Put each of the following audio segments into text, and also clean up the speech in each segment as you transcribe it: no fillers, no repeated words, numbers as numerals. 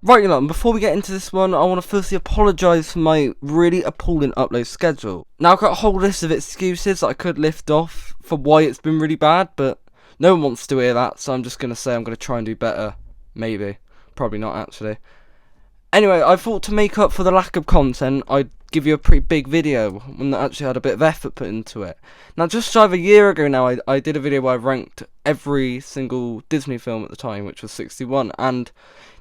Right, and before we get into this one, I want to firstly apologise for my really appalling upload schedule. Now, I've got a whole list of excuses that I could lift off for why it's been really bad, but no one wants to hear that, so I'm just going to say I'm going to try and do better. Maybe. Probably not, actually. Anyway, I thought to make up for the lack of content, I'd give you a pretty big video, one that actually had a bit of effort put into it. Now, just shy of a year ago now, I did a video where I ranked every single Disney film at the time, which was 61, and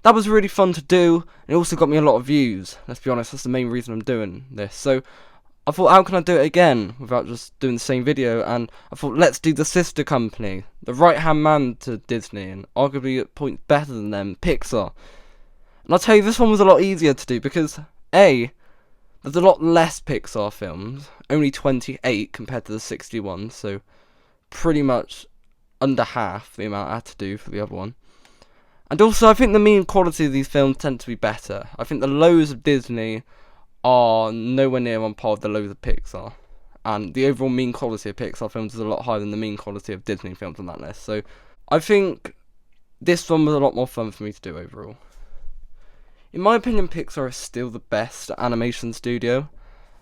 that was really fun to do, and it also got me a lot of views. Let's be honest, that's the main reason I'm doing this. So I thought, how can I do it again without just doing the same video? And I thought, let's do the sister company, the right-hand man to Disney, and arguably at points better than them, Pixar. And I'll tell you, this one was a lot easier to do because, A, there's a lot less Pixar films, only 28 compared to the 61, so pretty much under half the amount I had to do for the other one. And also, I think the mean quality of these films tend to be better. I think the lows of Disney are nowhere near on par with the lows of Pixar. And the overall mean quality of Pixar films is a lot higher than the mean quality of Disney films on that list. So, I think this one was a lot more fun for me to do overall. In my opinion, Pixar is still the best animation studio.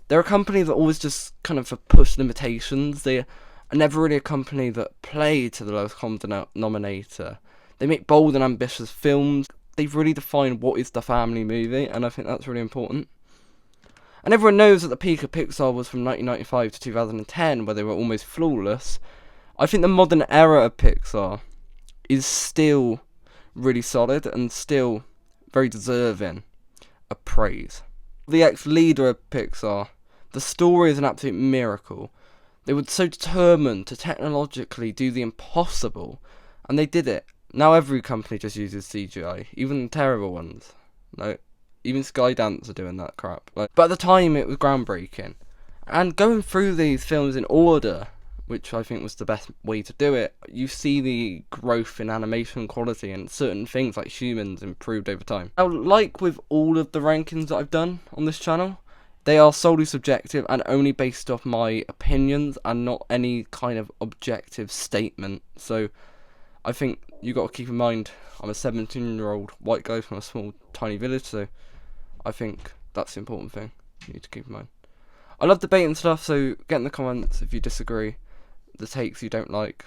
They're a company that always just kind of push limitations. They are never really a company that play to the lowest common denominator. They make bold and ambitious films. They've really defined what is the family movie, and I think that's really important. And everyone knows that the peak of Pixar was from 1995 to 2010, where they were almost flawless. I think the modern era of Pixar is still really solid and still very deserving of praise. The ex-leader of Pixar, the story is an absolute miracle. They were so determined to technologically do the impossible, and they did it. Now every company just uses CGI, even the terrible ones. Like, even Skydance are doing that crap. But at the time, it was groundbreaking. And going through these films in order, which I think was the best way to do it, you see the growth in animation quality and certain things like humans improved over time. Now, like with all of the rankings that I've done on this channel, they are solely subjective and only based off my opinions and not any kind of objective statement. So I think you got to keep in mind, I'm a 17-year-old white guy from a small, tiny village, so I think that's the important thing you need to keep in mind. I love debate and stuff, so get in the comments if you disagree, the takes you don't like.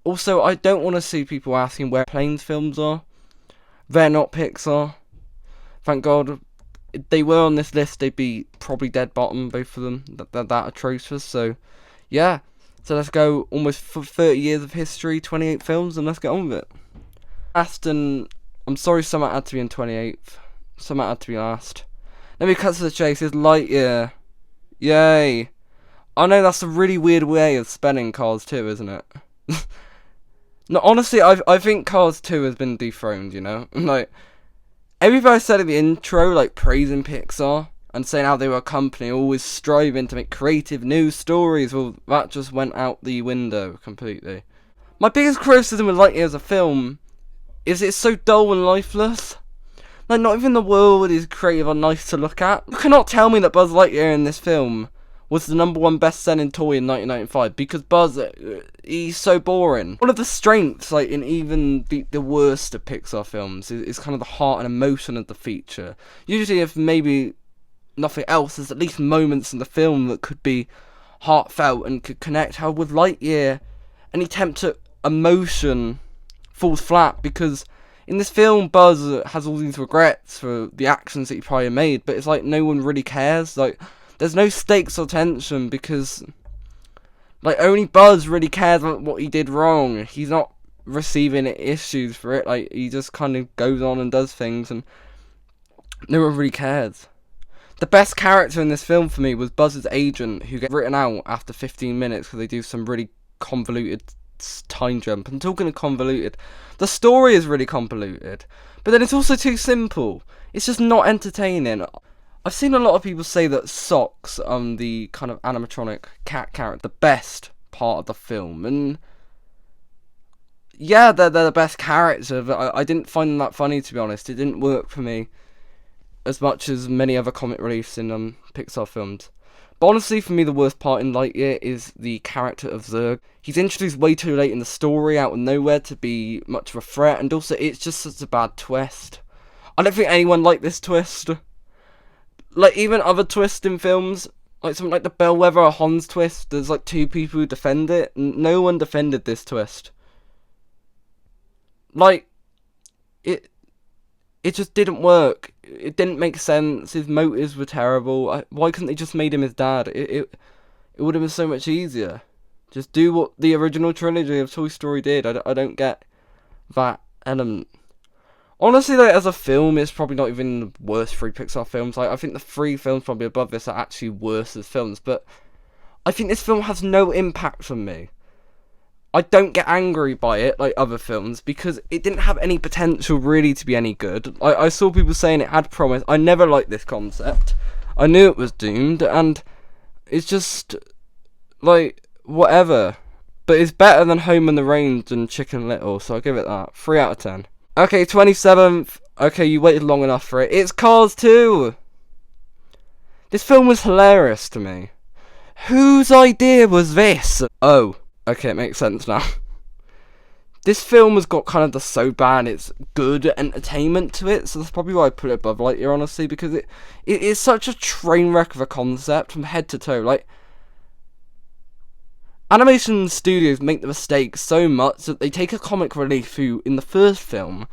Also, I don't want to see people asking where Planes films are. They're not Pixar. Thank God. If they were on this list, they'd be probably dead bottom, both of them. They're that atrocious, so yeah. So let's go almost for 30 years of history, 28 films, and let's get on with it. Aston, I'm sorry some had to be in 28th, some had to be last. Let me cut to the chase, it's Lightyear. Yay. I know that's a really weird way of spelling Cars 2, isn't it? No, honestly, I think Cars 2 has been dethroned, you know? Like, everything I said in the intro, like praising Pixar, and saying how they were a company always striving to make creative new stories, well, that just went out the window completely. My biggest criticism with Lightyear as a film is it's so dull and lifeless. Like, not even the world is creative or nice to look at. You cannot tell me that Buzz Lightyear in this film was the #1 best-selling toy in 1995, because Buzz, he's so boring. One of the strengths, like, in even the worst of Pixar films is kind of the heart and emotion of the feature. Usually, if maybe nothing else, there's at least moments in the film that could be heartfelt and could connect. How with Lightyear, any attempt at emotion falls flat, because in this film Buzz has all these regrets for the actions that he probably made, but it's like no one really cares. Like, there's no stakes or tension, because like only Buzz really cares about what he did wrong. He's not receiving issues for it. Like, he just kind of goes on and does things, and no one really cares. The best character in this film for me was Buzz's agent, who gets written out after 15 minutes because they do some really convoluted time jump. And talking of convoluted, the story is really convoluted, but then it's also too simple. It's just not entertaining. I've seen a lot of people say that Socks, the kind of animatronic cat character, the best part of the film, and yeah, they're the best character, but I didn't find them that funny, to be honest. It didn't work for me as much as many other comic reliefs in Pixar films. But honestly, for me, the worst part in Lightyear is the character of Zurg. He's introduced way too late in the story, out of nowhere, to be much of a threat, and also it's just such a bad twist. I don't think anyone liked this twist. Like, even other twists in films, like something like the Bellwether or Hans twist, there's like two people who defend it. No one defended this twist. Like, it just didn't work. It didn't make sense. His motives were terrible. Why couldn't they just made him his dad? It would have been so much easier. Just do what the original trilogy of Toy Story did. I don't get that element. Honestly, like, as a film, it's probably not even the worst three Pixar films. Like, I think the three films probably above this are actually worse as films. But I think this film has no impact on me. I don't get angry by it like other films because it didn't have any potential really to be any good. I saw people saying it had promise. I never liked this concept. I knew it was doomed, and it's just like whatever. But it's better than Home on the Range and Chicken Little, so I'll give it that. 3 out of 10. Okay, 27th. Okay, you waited long enough for it. It's Cars 2! This film was hilarious to me. Whose idea was this? Oh. Okay, it makes sense now. This film has got kind of the so bad it's good entertainment to it, so that's probably why I put it above Lightyear, honestly, because it is such a train wreck of a concept from head to toe. Like, animation studios make the mistake so much that they take a comic relief who, in the first film,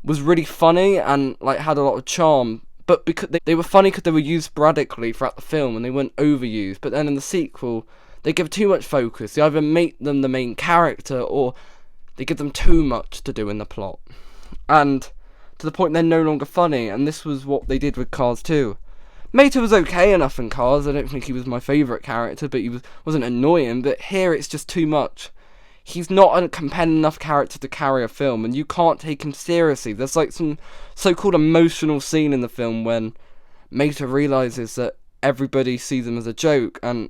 was really funny and like had a lot of charm, but because they were funny because they were used sporadically throughout the film and they weren't overused. But then in the sequel, they give too much focus. They either make them the main character or they give them too much to do in the plot. And to the point they're no longer funny, and this was what they did with Cars 2. Mater was okay enough in Cars. I don't think he was my favourite character, but he wasn't annoying. But here it's just too much. He's not a compelling enough character to carry a film, and you can't take him seriously. There's like some so-called emotional scene in the film when Mater realises that everybody sees him as a joke, and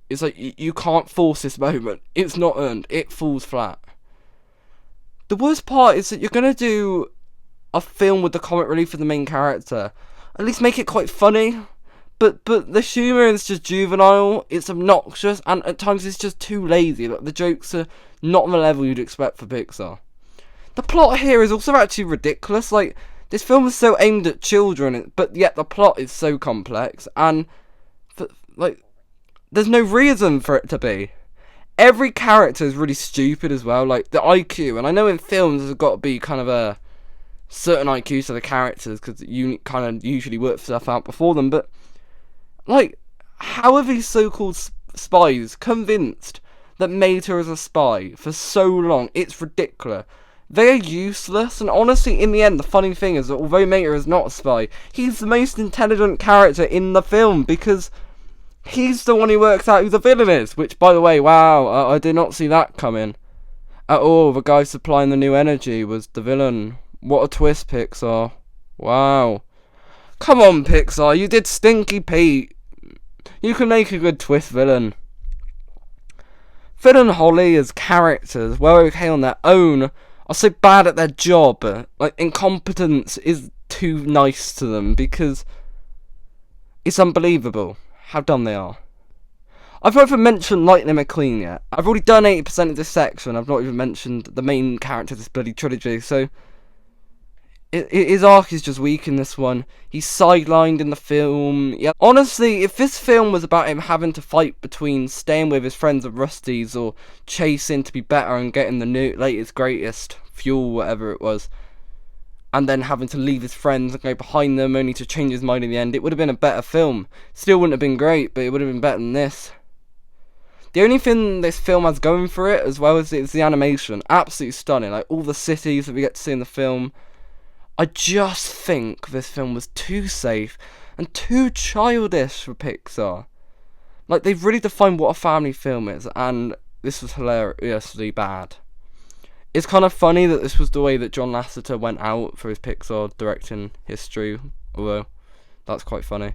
it's like, you can't force this moment. It's not earned. It falls flat. The worst part is that you're going to do a film with the comic relief of the main character. At least make it quite funny. But the humour is just juvenile. It's obnoxious. And at times it's just too lazy. Like, the jokes are not on the level you'd expect for Pixar. The plot here is also actually ridiculous. Like, this film is so aimed at children, but yet the plot is so complex. And, there's no reason for it to be. Every character is really stupid as well, like the IQ. And I know in films there's got to be kind of a certain IQ to the characters because you kind of usually work stuff out before them. But, like, how are these so-called spies convinced that Mater is a spy for so long? It's ridiculous. They are useless, and honestly, in the end, the funny thing is that although Mater is not a spy, he's the most intelligent character in the film because he's the one who works out who the villain is, which, by the way, wow, I did not see that coming at all. The guy supplying the new energy was the villain. What a twist, Pixar. Wow. Come on, Pixar, you did Stinky Pete. You can make a good twist villain. Phil and Holly as characters, well, okay on their own, are so bad at their job. Like, incompetence is too nice to them because it's unbelievable how dumb they are. I've not even mentioned Lightning McQueen yet. I've already done 80% of this section. I've not even mentioned the main character of this bloody trilogy, so his arc is just weak in this one. He's sidelined in the film. Yeah. Honestly, if this film was about him having to fight between staying with his friends at Rusty's or chasing to be better and getting the new latest greatest fuel, whatever it was, and then having to leave his friends and go behind them only to change his mind in the end, it would have been a better film. Still wouldn't have been great, but it would have been better than this. The only thing this film has going for it, as well as it's the animation. Absolutely stunning. Like, all the cities that we get to see in the film. I just think this film was too safe and too childish for Pixar. Like, they've really defined what a family film is, and this was hilariously bad. It's kind of funny that this was the way that John Lasseter went out for his Pixar directing history, although that's quite funny.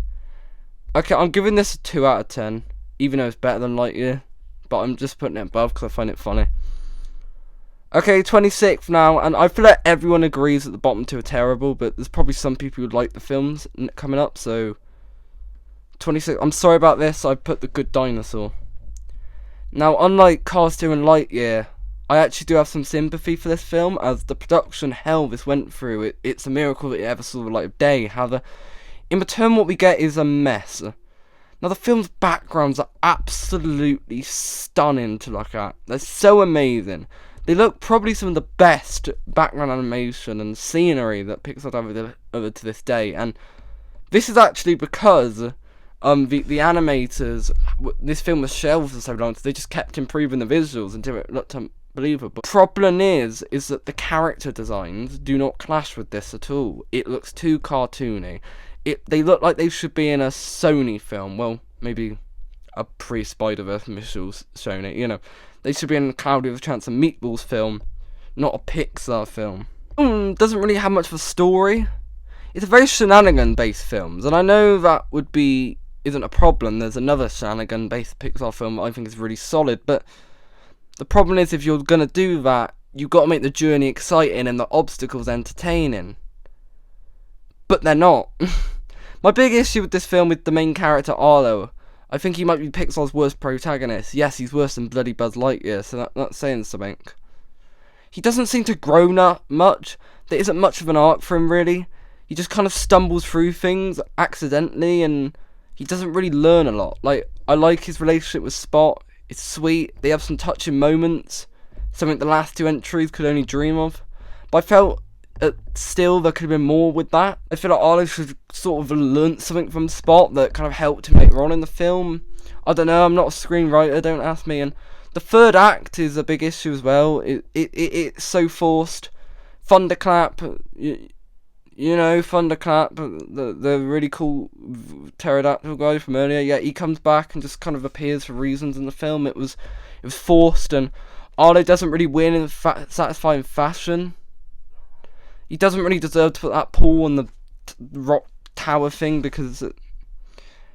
Okay, I'm giving this a 2 out of 10, even though it's better than Lightyear, but I'm just putting it above because I find it funny. Okay, 26th now, and I feel like everyone agrees that the bottom two are terrible, but there's probably some people who like the films coming up, so 26. I'm sorry about this, I put The Good Dinosaur. Now, unlike Cars 2 and Lightyear, I actually do have some sympathy for this film, as the production hell this went through. It's a miracle that it ever saw the light of day. However, in return what we get is a mess. Now the film's backgrounds are absolutely stunning to look at. They're so amazing. They look probably some of the best background animation and scenery that Pixar have over to this day. And this is actually because the animators, this film was shelved for so long, so they just kept improving the visuals until it looked unbelievable. Problem is that the character designs do not clash with this at all. It looks too cartoony. They look like they should be in a Sony film. Well, maybe a pre-Spider-Verse visuals showing it, you know. They should be in Cloudy with a Chance of Meatballs film, not a Pixar film. Doesn't really have much of a story. It's a very shenanigan-based film, and I know that isn't a problem. There's another shenanigan-based Pixar film that I think is really solid, but the problem is, if you're gonna do that, you've got to make the journey exciting and the obstacles entertaining. But they're not. My big issue with this film with the main character, Arlo, I think he might be Pixar's worst protagonist. Yes, he's worse than bloody Buzz Lightyear, so that's saying something. He doesn't seem to grow up much. There isn't much of an arc for him, really. He just kind of stumbles through things accidentally, and he doesn't really learn a lot. Like, I like his relationship with Spot. It's sweet. They have some touching moments. Something the last two entries could only dream of. But I felt still there could have been more with that. I feel like Arlo should sort of learnt something from Spot that kind of helped him later on in the film. I don't know, I'm not a screenwriter, don't ask me. And the third act is a big issue as well. It's so forced. Thunderclap, you know, Thunderclap, the really cool pterodactyl guy from earlier. Yeah, he comes back and just kind of appears for reasons in the film. It was forced, and Arlo doesn't really win in satisfying fashion. He doesn't really deserve to put that paw on the rock tower thing, because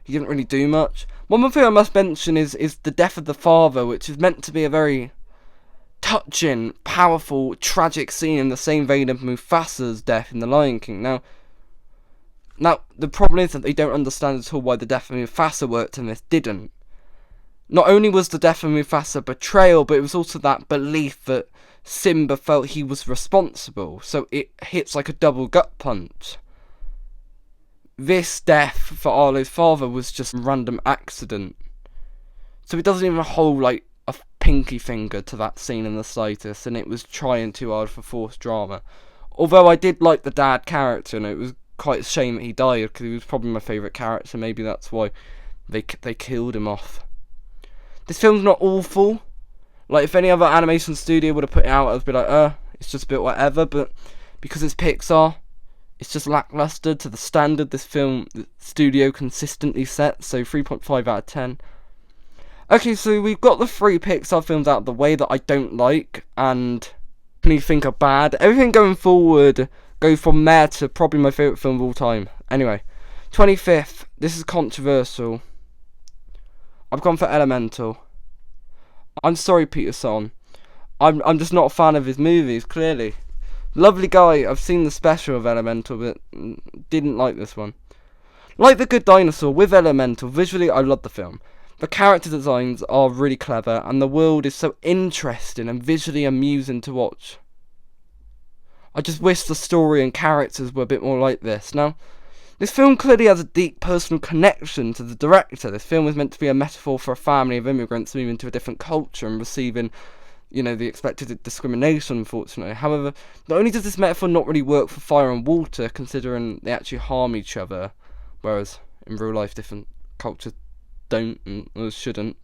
he didn't really do much. One more thing I must mention is the death of the father, which is meant to be a very touching, powerful, tragic scene in the same vein of Mufasa's death in The Lion King. Now, the problem is that they don't understand at all why the death of Mufasa worked and this didn't. Not only was the death of Mufasa betrayal, but it was also that belief that Simba felt he was responsible, so it hits like a double gut punch. This death for Arlo's father was just a random accident, so it doesn't even hold like a pinky finger to that scene in the slightest, and it was trying too hard for forced drama. Although I did like the dad character, and it was quite a shame that he died, because he was probably my favourite character. Maybe that's why they killed him off. This film's not awful. Like, if any other animation studio would have put it out, I'd be like, it's just a bit whatever. But because it's Pixar, it's just lackluster to the standard this the studio consistently set. So 3.5 out of 10. Okay, so we've got the 3 Pixar films out of the way that I don't like and think are bad. Everything going forward goes from there to probably my favourite film of all time. Anyway, 25th. This is controversial. I've gone for Elemental. I'm sorry, Peter Son. I'm just not a fan of his movies, clearly. Lovely guy, I've seen the special of Elemental, but didn't like this one. Like The Good Dinosaur, with Elemental, visually I love the film. The character designs are really clever, and the world is so interesting and visually amusing to watch. I just wish the story and characters were a bit more like this. Now, this film clearly has a deep personal connection to the director. This film was meant to be a metaphor for a family of immigrants moving to a different culture and receiving, you know, the expected discrimination, unfortunately. However, not only does this metaphor not really work for fire and water, considering they actually harm each other, whereas in real life different cultures don't and shouldn't.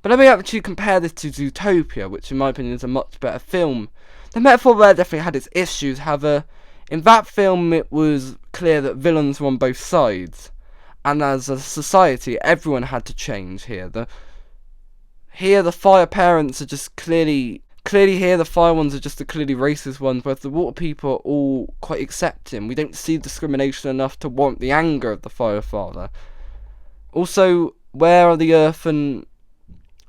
But let me actually compare this to Zootopia, which in my opinion is a much better film. The metaphor there definitely had its issues. However, in that film it was clear that villains were on both sides, and as a society everyone had to change here. Here the fire parents are just clearly here the fire ones are just the clearly racist ones, whereas the water people are all quite accepting. We don't see discrimination enough to warrant the anger of the fire father. Also, where are the earth and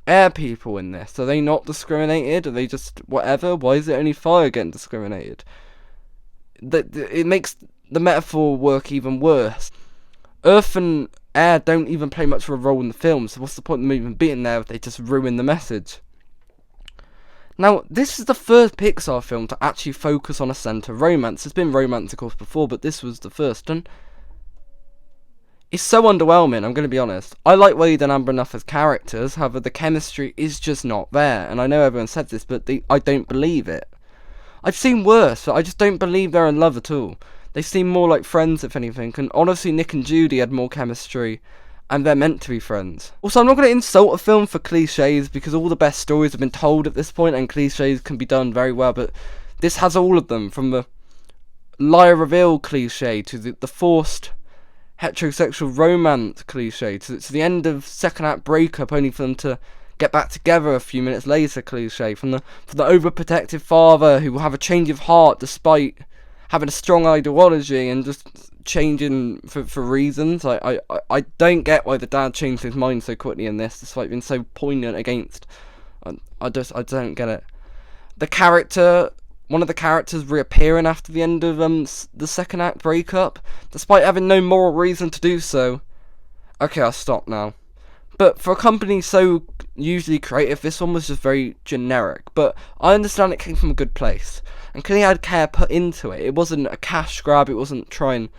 air people in this? Are they not discriminated? Are they just whatever? Why is it only fire getting discriminated? It makes the metaphor work even worse. Earth and air don't even play much of a role in the film, so what's the point of them even being there if they just ruin the message? Now, this is the first Pixar film to actually focus on a centre romance. There's been romance, of course, before, but this was the first, and it's so underwhelming, I'm going to be honest. I like Wade and Amber enough as characters, however, the chemistry is just not there, and I know everyone said this, but I don't believe it. I've seen worse, but I just don't believe they're in love at all. They seem more like friends, if anything, and honestly, Nick and Judy had more chemistry, and they're meant to be friends. Also, I'm not going to insult a film for cliches, because all the best stories have been told at this point, and cliches can be done very well, but this has all of them, from the liar reveal cliche, to the forced heterosexual romance cliche, to the end of second act breakup, only for them to get back together a few minutes later cliche, from the overprotective father who will have a change of heart despite having a strong ideology and just changing for reasons. I don't get why the dad changed his mind so quickly in this, despite being so poignant against. I don't get it. One of the characters reappearing after the end of the second act breakup, despite having no moral reason to do so. Okay, I'll stop now. But for a company so usually creative, this one was just very generic. But I understand it came from a good place, and clearly had care put into it. It wasn't a cash grab, it wasn't trying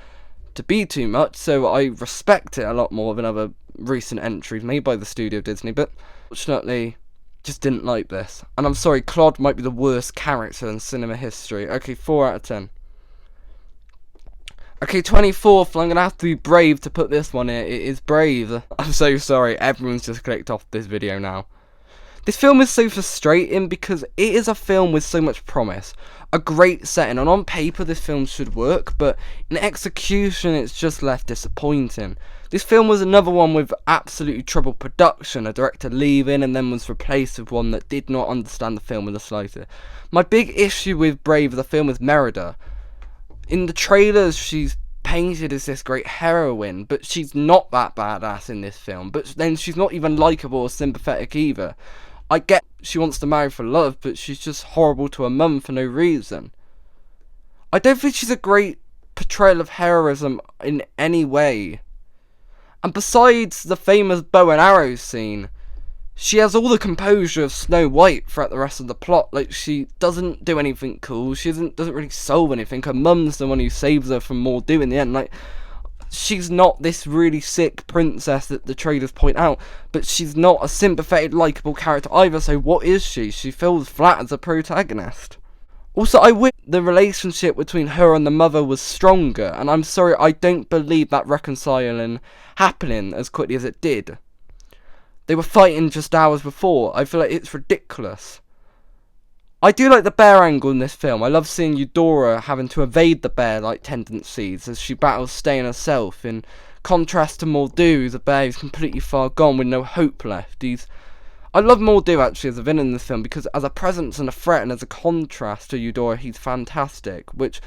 to be too much, so I respect it a lot more than other recent entries made by the studio Disney, but fortunately, just didn't like this. And I'm sorry, Claude might be the worst character in cinema history. Okay, 4 out of 10. Okay, 24th, I'm going to have to be brave to put this one here. It is Brave. I'm so sorry, everyone's just clicked off this video now. This film is so frustrating because it is a film with so much promise. A great setting, and on paper this film should work, but in execution it's just left disappointing. This film was another one with absolutely troubled production, a director leaving and then was replaced with one that did not understand the film in the slightest. My big issue with Brave, the film, is Merida. In the trailers, she's painted as this great heroine, but she's not that badass in this film. But then she's not even likeable or sympathetic either. I get she wants to marry for love, but she's just horrible to her mum for no reason. I don't think she's a great portrayal of heroism in any way. And besides the famous bow and arrow scene, she has all the composure of Snow White throughout the rest of the plot. Like, she doesn't do anything cool. She doesn't really solve anything. Her mum's the one who saves her from Mor'du in the end. Like, she's not this really sick princess that the trailers point out, but she's not a sympathetic, likeable character either. So what is she? She feels flat as a protagonist. Also, I wish the relationship between her and the mother was stronger, and I'm sorry, I don't believe that reconciling happening as quickly as it did. They were fighting just hours before. I feel like it's ridiculous. I do like the bear angle in this film. I love seeing Eudora having to evade the bear-like tendencies as she battles staying herself, in contrast to Mor'du, who's a bear who's completely far gone with no hope left. I love Mor'du actually as a villain in this film, because as a presence and a threat and as a contrast to Eudora, he's fantastic, which,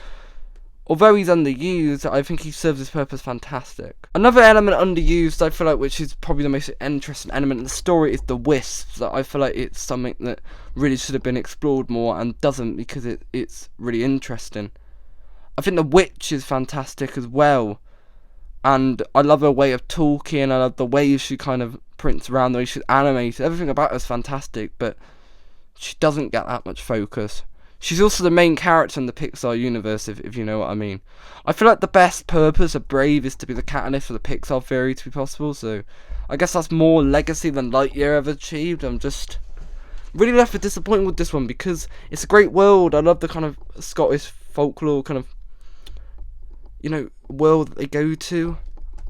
although he's underused, I think he serves his purpose fantastic. Another element underused, I feel like, which is probably the most interesting element in the story, is the wisps. I feel like it's something that really should have been explored more and doesn't, because it's really interesting. I think the witch is fantastic as well, and I love her way of talking. I love the way she kind of prints around, the way she's animated. Everything about her is fantastic, but she doesn't get that much focus. She's also the main character in the Pixar universe, if you know what I mean. I feel like the best purpose of Brave is to be the catalyst for the Pixar theory to be possible, so I guess that's more legacy than Lightyear ever achieved. I'm just really left with disappointment with this one, because it's a great world. I love the kind of Scottish folklore kind of, you know, world that they go to.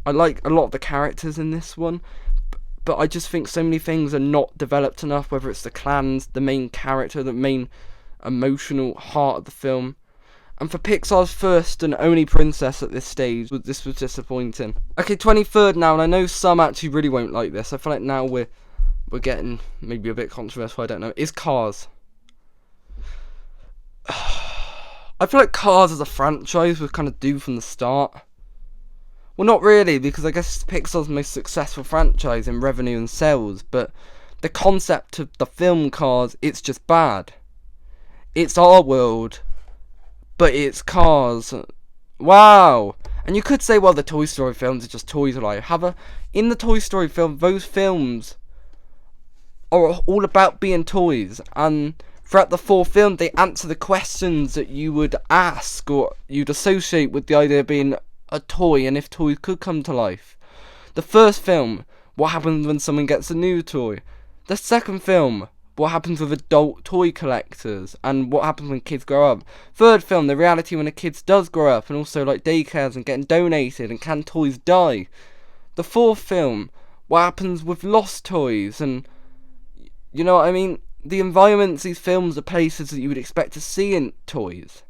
I like a lot of the characters in this one, but I just think so many things are not developed enough, whether it's the clans, the main character, the main emotional heart of the film. And for Pixar's first and only princess at this stage, this was disappointing. Okay, 23rd now, and I know some actually really won't like this. I feel like now we're getting maybe a bit controversial, I don't know. Is Cars. I feel like Cars as a franchise was kind of due from the start. Well, not really, because I guess it's Pixar's most successful franchise in revenue and sales, but the concept of the film Cars, it's just bad. It's our world, but it's Cars. Wow. And you could say, well, the Toy Story films are just toys. However, in the Toy Story film, those films are all about being toys, and throughout the fourth film, they answer the questions that you would ask or you'd associate with the idea of being a toy and if toys could come to life. The first film, what happens when someone gets a new toy? The second film, what happens with adult toy collectors and what happens when kids grow up? Third film, the reality when a kid does grow up, and also like daycares and getting donated, and can toys die? The fourth film, what happens with lost toys, and you know what I mean? The environments, these films are places that you would expect to see in toys.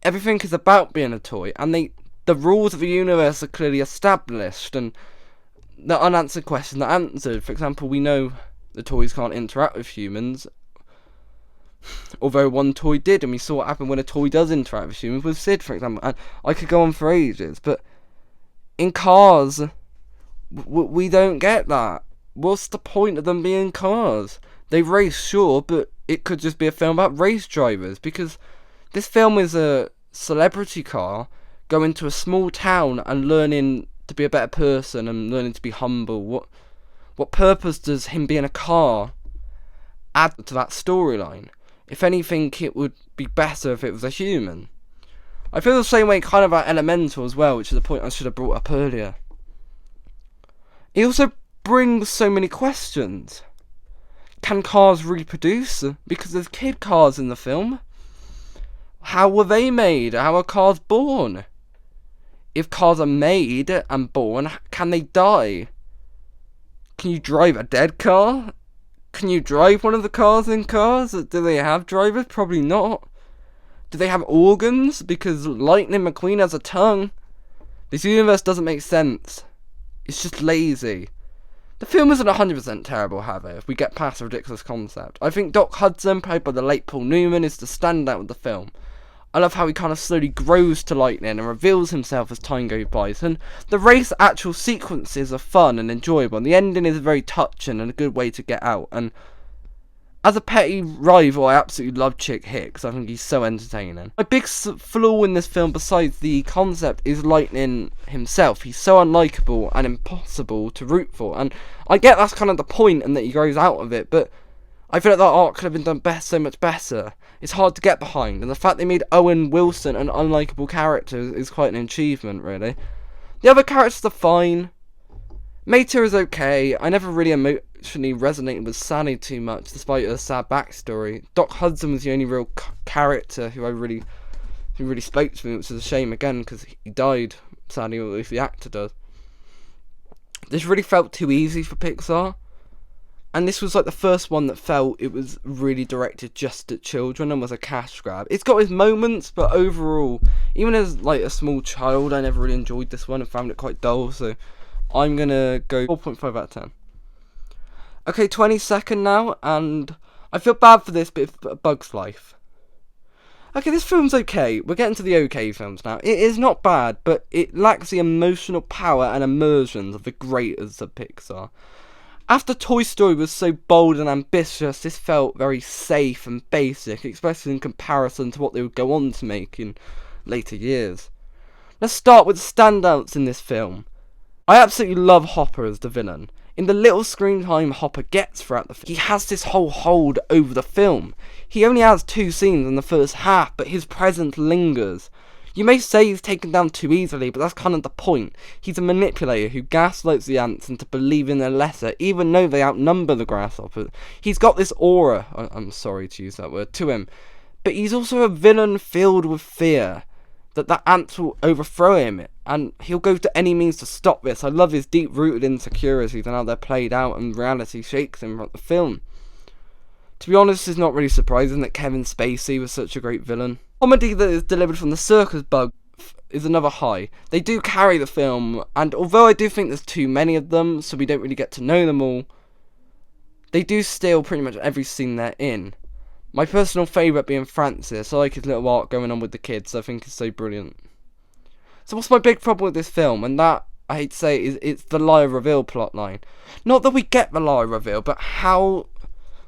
Everything is about being a toy, and the rules of the universe are clearly established, and the unanswered questions are answered. For example, we know the toys can't interact with humans, although one toy did, and we saw what happened when a toy does interact with humans, with Sid, for example, and I could go on for ages, but in Cars, we don't get that. What's the point of them being cars? They race, sure, but it could just be a film about race drivers, because this film is a celebrity car going to a small town and learning to be a better person and learning to be humble. What purpose does him being a car add to that storyline? If anything, it would be better if it was a human. I feel the same way kind of about Elemental as well, which is a point I should have brought up earlier. It also brings so many questions. Can cars reproduce? Because there's kid cars in the film. How were they made? How are cars born? If cars are made and born, can they die? Can you drive a dead car? Can you drive one of the cars in Cars? Do they have drivers? Probably not. Do they have organs? Because Lightning McQueen has a tongue. This universe doesn't make sense. It's just lazy. The film isn't 100% terrible, however, if we get past the ridiculous concept. I think Doc Hudson, played by the late Paul Newman, is the standout of the film. I love how he kind of slowly grows to Lightning and reveals himself as time goes by. And the race actual sequences are fun and enjoyable, and the ending is very touching and a good way to get out. And as a petty rival, I absolutely love Chick Hicks. I think he's so entertaining. My big flaw in this film, besides the concept, is Lightning himself. He's so unlikable and impossible to root for, and I get that's kind of the point and that he grows out of it, but I feel like that arc could have been done so much better. It's hard to get behind, and the fact they made Owen Wilson an unlikable character is quite an achievement, really. The other characters are fine. Mater is okay. I never really emotionally resonated with Sally too much, despite her sad backstory. Doc Hudson was the only real character who really spoke to me, which is a shame again, because he died, sadly, or at least the actor does. This really felt too easy for Pixar. And this was like the first one that felt it was really directed just at children and was a cash grab. It's got its moments, but overall, even as like a small child, I never really enjoyed this one and found it quite dull. So I'm gonna go 4.5 out of 10. Okay, 22nd now, and I feel bad for this, but it's A Bug's Life. Okay, this film's okay. We're getting to the okay films now. It is not bad, but it lacks the emotional power and immersion of the greatest of Pixar. After Toy Story was so bold and ambitious, this felt very safe and basic, especially in comparison to what they would go on to make in later years. Let's start with the standouts in this film. I absolutely love Hopper as the villain. In the little screen time Hopper gets throughout the film, he has this whole hold over the film. He only has 2 scenes in the first half, but his presence lingers. You may say he's taken down too easily, but that's kind of the point. He's a manipulator who gaslights the ants into believing they're lesser, even though they outnumber the grasshoppers. He's got this aura, I'm sorry to use that word, to him. But he's also a villain filled with fear, that the ants will overthrow him, and he'll go to any means to stop this. I love his deep-rooted insecurities and how they're played out, and reality shakes him throughout the film. To be honest, it's not really surprising that Kevin Spacey was such a great villain. Comedy that is delivered from the circus bug is another high. They do carry the film, and although I do think there's too many of them, so we don't really get to know them all, they do steal pretty much every scene they're in. My personal favourite being Francis. I like his little arc going on with the kids. I think it's so brilliant. So what's my big problem with this film? And that, I hate to say, is it's the lie reveal plotline. Not that we get the lie reveal, but how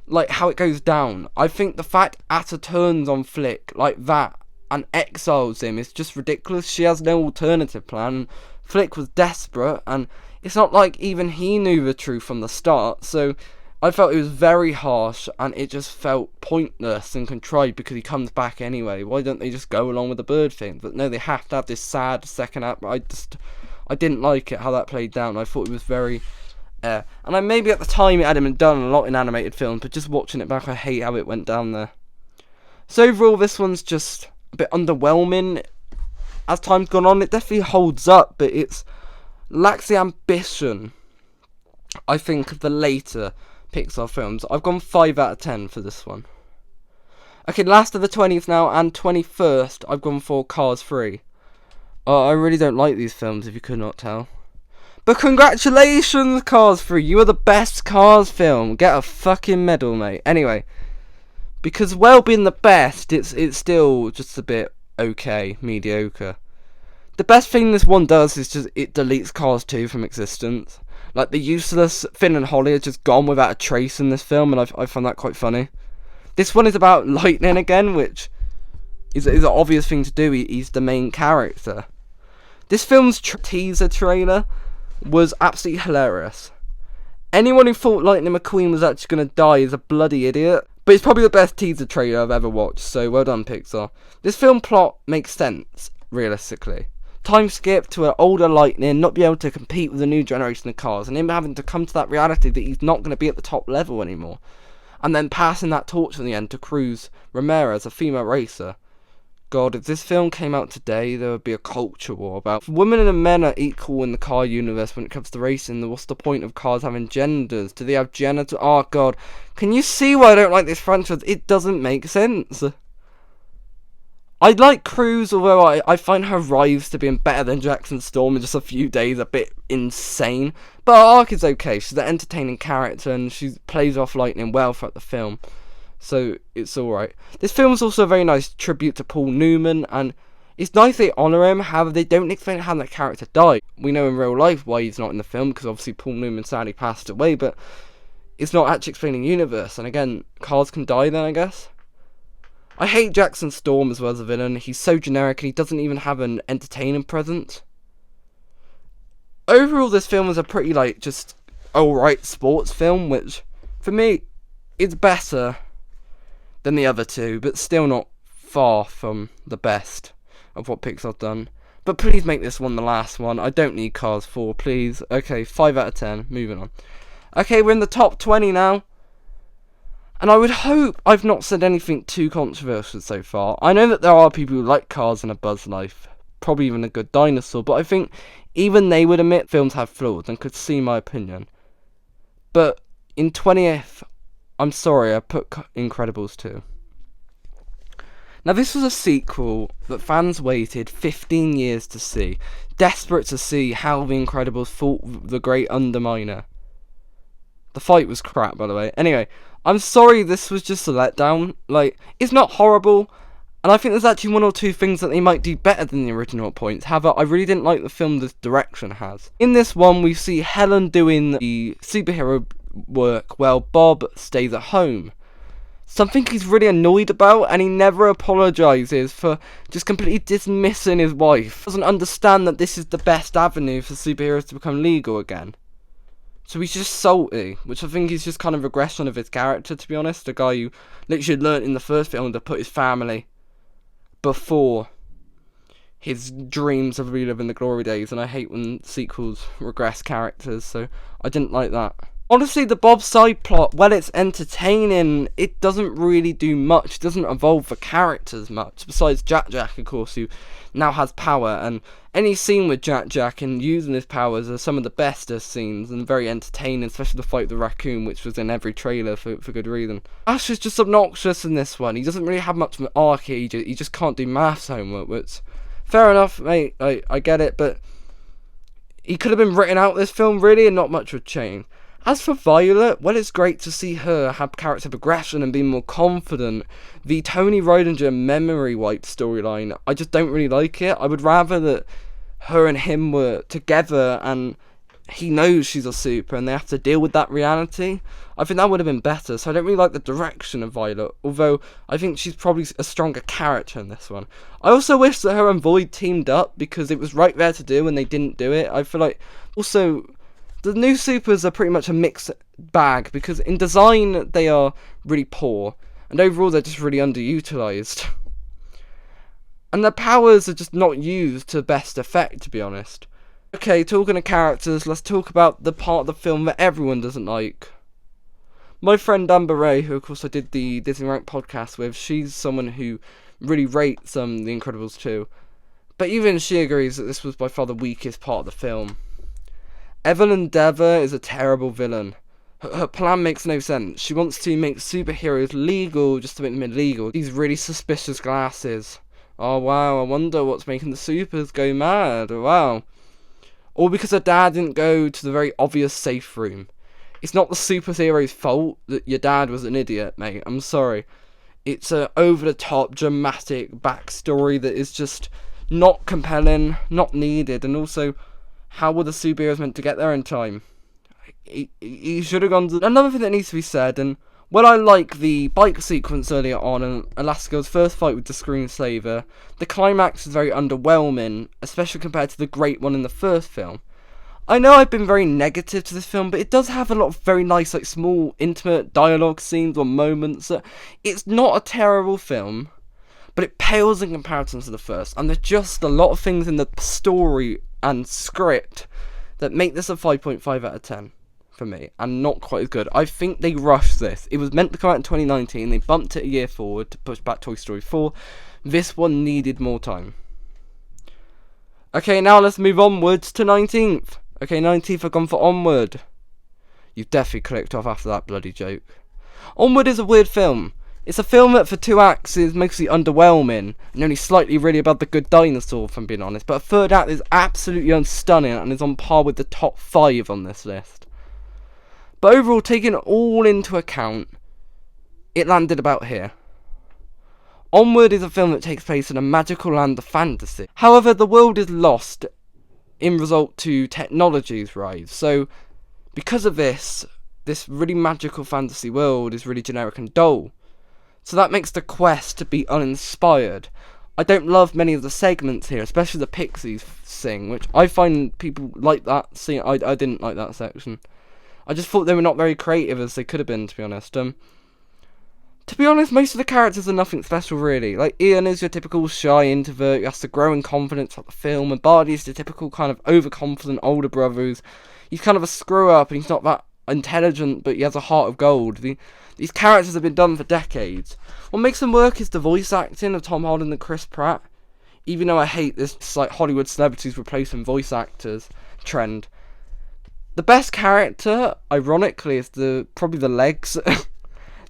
it goes down. I think the fact Atta turns on Flick like that and exiles him is just ridiculous. She has no alternative plan. Flick was desperate, and it's not like even he knew the truth from the start, so I felt it was very harsh, and it just felt pointless and contrived because he comes back anyway. Why don't they just go along with the bird thing? But no, they have to have this sad second act. I didn't like it how that played down. I thought it was very, and maybe at the time it hadn't been done a lot in animated films, but just watching it back, I hate how it went down there. So overall, this one's just a bit underwhelming. As time's gone on, it definitely holds up, but it lacks the ambition, I think, of the later Pixar films. I've gone 5 out of 10 for this one. Okay, last of the 20th now, and 21st, I've gone for Cars 3. I really don't like these films, if you could not tell. But congratulations, Cars 3, you are the best Cars film. Get a fucking medal, mate. Anyway, because well being the best, it's still just a bit okay, mediocre. The best thing this one does is just it deletes Cars 2 from existence. Like, the useless Finn and Holly are just gone without a trace in this film, and I find that quite funny. This one is about lightning again, which is an obvious thing to do. He's the main character. This film's teaser trailer was absolutely hilarious. Anyone who thought Lightning McQueen was actually going to die is a bloody idiot. But it's probably the best teaser trailer I've ever watched, so well done, Pixar. This film plot makes sense, realistically. Time skip to an older Lightning, not be able to compete with the new generation of cars, and him having to come to that reality that he's not going to be at the top level anymore. And then passing that torch in the end to Cruz Ramirez, a female racer. God, if this film came out today, there would be a culture war about if women and men are equal in the car universe when it comes to racing. Then what's the point of cars having genders? Do they have genital? Oh God, can you see why I don't like this franchise? It doesn't make sense. I like Cruz, although I find her rise to being better than Jackson Storm in just a few days a bit insane. But her arc is okay. She's an entertaining character and she plays off Lightning well throughout the film. So it's alright. This film is also a very nice tribute to Paul Newman, and it's nice they honour him. However, they don't explain how that character died. We know in real life why he's not in the film, because obviously Paul Newman sadly passed away, but it's not actually explaining the universe. And again, cars can die then, I guess. I hate Jackson Storm as well as a villain. He's so generic and he doesn't even have an entertaining presence. Overall, this film is a pretty, just alright sports film, which, for me, is better than the other two, but still not far from the best of what Pixar's done. But please make this one the last one. I don't need Cars 4, please. Okay, 5 out of 10. Moving on. Okay, we're in the top 20 now. And I would hope I've not said anything too controversial so far. I know that there are people who like Cars and A Bug's Life, probably even A Good Dinosaur, but I think even they would admit films have flaws and could see my opinion. But in 20th, I'm sorry, I put Incredibles 2. Now, this was a sequel that fans waited 15 years to see, desperate to see how The Incredibles fought the great Underminer. The fight was crap, by the way. Anyway, I'm sorry this was just a letdown. It's not horrible, and I think there's actually one or two things that they might do better than the original at points. However, I really didn't like the film this direction has. In this one, we see Helen doing the superhero work while Bob stays at home. Something he's really annoyed about, and he never apologises for just completely dismissing his wife. He doesn't understand that this is the best avenue for superheroes to become legal again. So he's just salty, which I think is just kind of regression of his character, to be honest. A guy who literally learnt in the first film to put his family before his dreams of reliving the glory days, and I hate when sequels regress characters, so I didn't like that. Honestly, the Bob side plot, well, it's entertaining, it doesn't really do much. It doesn't evolve the characters much, besides Jack, of course, who now has power, and any scene with Jack and using his powers are some of the bestest scenes, and very entertaining, especially the fight with the raccoon, which was in every trailer for good reason. Ash is just obnoxious in this one. He doesn't really have much of an arc here, he just can't do maths homework, which, fair enough, mate, I get it, but he could have been written out this film, really, and not much would change. As for Violet, well, it's great to see her have character progression and be more confident. The Tony Roedinger memory wipe storyline, I just don't really like it. I would rather that her and him were together and he knows she's a super and they have to deal with that reality. I think that would have been better, so I don't really like the direction of Violet, although I think she's probably a stronger character in this one. I also wish that her and Void teamed up because it was right there to do and they didn't do it. I feel like, also, The new supers are pretty much a mixed bag, because in design they are really poor, and overall they're just really underutilized. And their powers are just not used to best effect, to be honest. Okay, talking of characters, let's talk about the part of the film that everyone doesn't like. My friend Amber Ray, who of course I did the Disney Rank podcast with, she's someone who really rates The Incredibles 2. But even she agrees that this was by far the weakest part of the film. Evelyn Dever is a terrible villain. Her plan makes no sense. She wants to make superheroes legal just to make them illegal. These really suspicious glasses. Oh wow, I wonder what's making the supers go mad. Wow. All because her dad didn't go to the very obvious safe room. It's not the superhero's fault that your dad was an idiot, mate. I'm sorry. It's a over-the-top, dramatic backstory that is just not compelling, not needed, and also, how were the superheroes meant to get there in time? He should have gone to... Another thing that needs to be said, and while I like the bike sequence earlier on and Elastigirl's first fight with the Screensaver, the climax is very underwhelming, especially compared to the great one in the first film. I know I've been very negative to this film, but it does have a lot of very nice, like, small, intimate dialogue scenes or moments. It's not a terrible film, but it pales in comparison to the first, and there's just a lot of things in the story and script that make this a 5.5 out of 10 for me, and not quite as good. I think they rushed this. It was meant to come out in 2019, they bumped it a year forward to push back Toy Story 4. This one needed more time. Okay, now let's move onwards to 19th. Okay, 19th, I've gone for Onward. You've definitely clicked off after that bloody joke. Onward is a weird film. It's a film that for 2 acts is mostly underwhelming, and only slightly really above The Good Dinosaur, if I'm being honest. But a third act is absolutely stunning and is on par with the top 5 on this list. But overall, taking it all into account, it landed about here. Onward is a film that takes place in a magical land of fantasy. However, the world is lost in result to technology's rise. So, because of this really magical fantasy world is really generic and dull. So that makes the quest to be uninspired. I don't love many of the segments here, especially the Pixies sing, which I find people like that scene. I didn't like that section. I just thought they were not very creative as they could have been, to be honest. To be honest, most of the characters are nothing special, really. Like, Ian is your typical shy introvert who has to grow in confidence throughout the film, and Bardi is the typical kind of overconfident older brother he's kind of a screw-up, and he's not that intelligent, but he has a heart of gold. These characters have been done for decades. What makes them work is the voice acting of Tom Holland and Chris Pratt. Even though I hate this like Hollywood celebrities replacing voice actors trend. The best character, ironically, is probably the legs.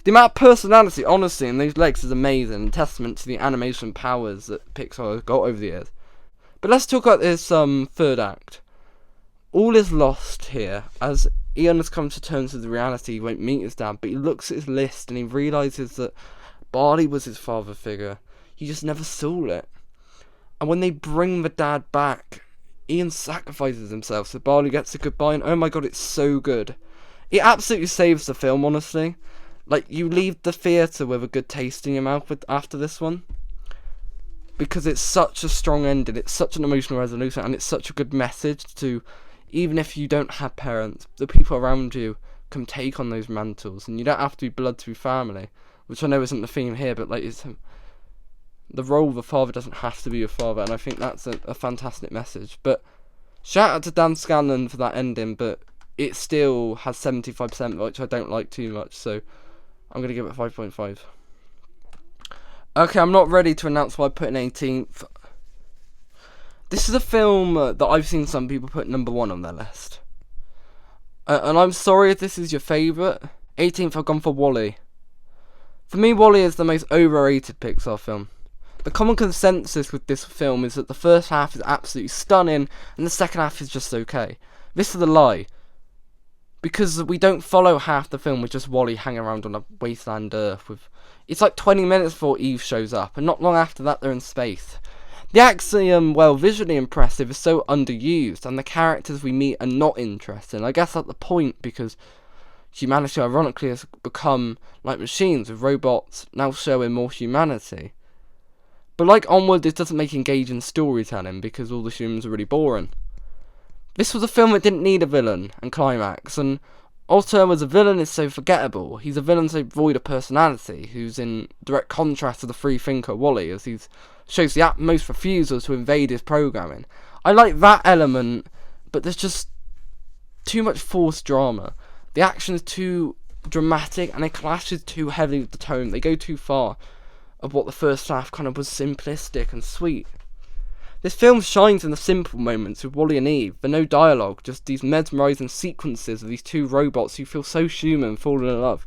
The amount of personality, honestly, in those legs is amazing, a testament to the animation powers that Pixar has got over the years. But let's talk about this third act. All is lost here, as Ian has come to terms with the reality he won't meet his dad, but he looks at his list and he realises that Barley was his father figure. He just never saw it. And when they bring the dad back, Ian sacrifices himself so Barley gets a goodbye, and oh my god, it's so good. It absolutely saves the film, honestly. Like, you leave the theatre with a good taste in your mouth after this one. Because it's such a strong ending, it's such an emotional resolution, and it's such a good message to, even if you don't have parents, the people around you can take on those mantles, and you don't have to be blood to be family, which I know isn't the theme here, but like, it's the role of a father doesn't have to be your father, and I think that's a fantastic message. But shout out to Dan Scanlon for that ending, but it still has 75%, which I don't like too much, so I'm going to give it 5.5. Okay, I'm not ready to announce why I put in 18th. This is a film that I've seen some people put number 1 on their list. And I'm sorry if this is your favourite. 18th, I've gone for WALL-E. For me, WALL-E is the most overrated Pixar film. The common consensus with this film is that the first half is absolutely stunning, and the second half is just okay. This is a lie. Because we don't follow half the film with just WALL-E hanging around on a wasteland Earth. It's like 20 minutes before Eve shows up, and not long after that they're in space. The axiom, well, visually impressive, is so underused, and the characters we meet are not interesting. I guess that's the point, because humanity ironically has become like machines, with robots now showing more humanity. But like Onward, this doesn't make engaging storytelling, because all the humans are really boring. This was a film that didn't need a villain and climax, and Otto as a villain is so forgettable. He's a villain so void of personality, who's in direct contrast to the free thinker Wally, as he shows the utmost refusal to invade his programming. I like that element, but there's just too much forced drama. The action is too dramatic, and it clashes too heavily with the tone. They go too far of what the first half kind of was simplistic and sweet. This film shines in the simple moments with Wally and Eve, the no dialogue, just these mesmerising sequences of these two robots who feel so human, falling in love.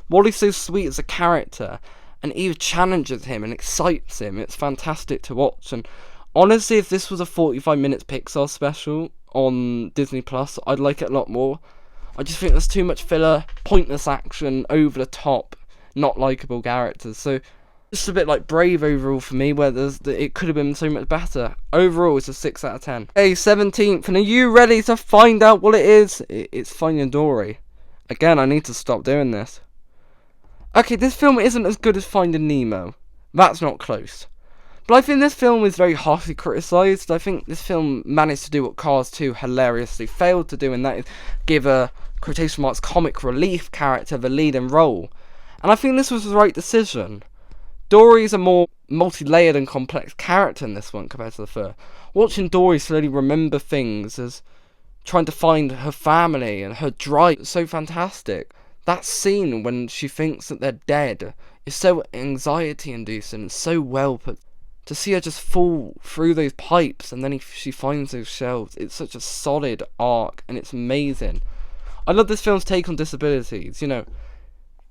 Wally's so sweet as a character, and Eve challenges him and excites him. It's fantastic to watch, and honestly, if this was a 45 minutes Pixar special on Disney Plus, I'd like it a lot more. I just think there's too much filler, pointless action, over the top, not likeable characters, so just a bit like Brave overall for me, where it could have been so much better. Overall, it's a 6 out of 10. Hey, 17th, and are you ready to find out what it is? It's Finding Dory. Again, I need to stop doing this. Okay, this film isn't as good as Finding Nemo. That's not close. But I think this film is very harshly criticised. I think this film managed to do what Cars 2 hilariously failed to do, and that is give a, quotation marks, comic relief character the leading role. And I think this was the right decision. Dory's a more multi-layered and complex character in this one compared to the first. Watching Dory slowly remember things as trying to find her family and her drive is so fantastic. That scene when she thinks that they're dead is so anxiety-inducing and so well put. To see her just fall through those pipes and then she finds those shelves, it's such a solid arc and it's amazing. I love this film's take on disabilities. You know,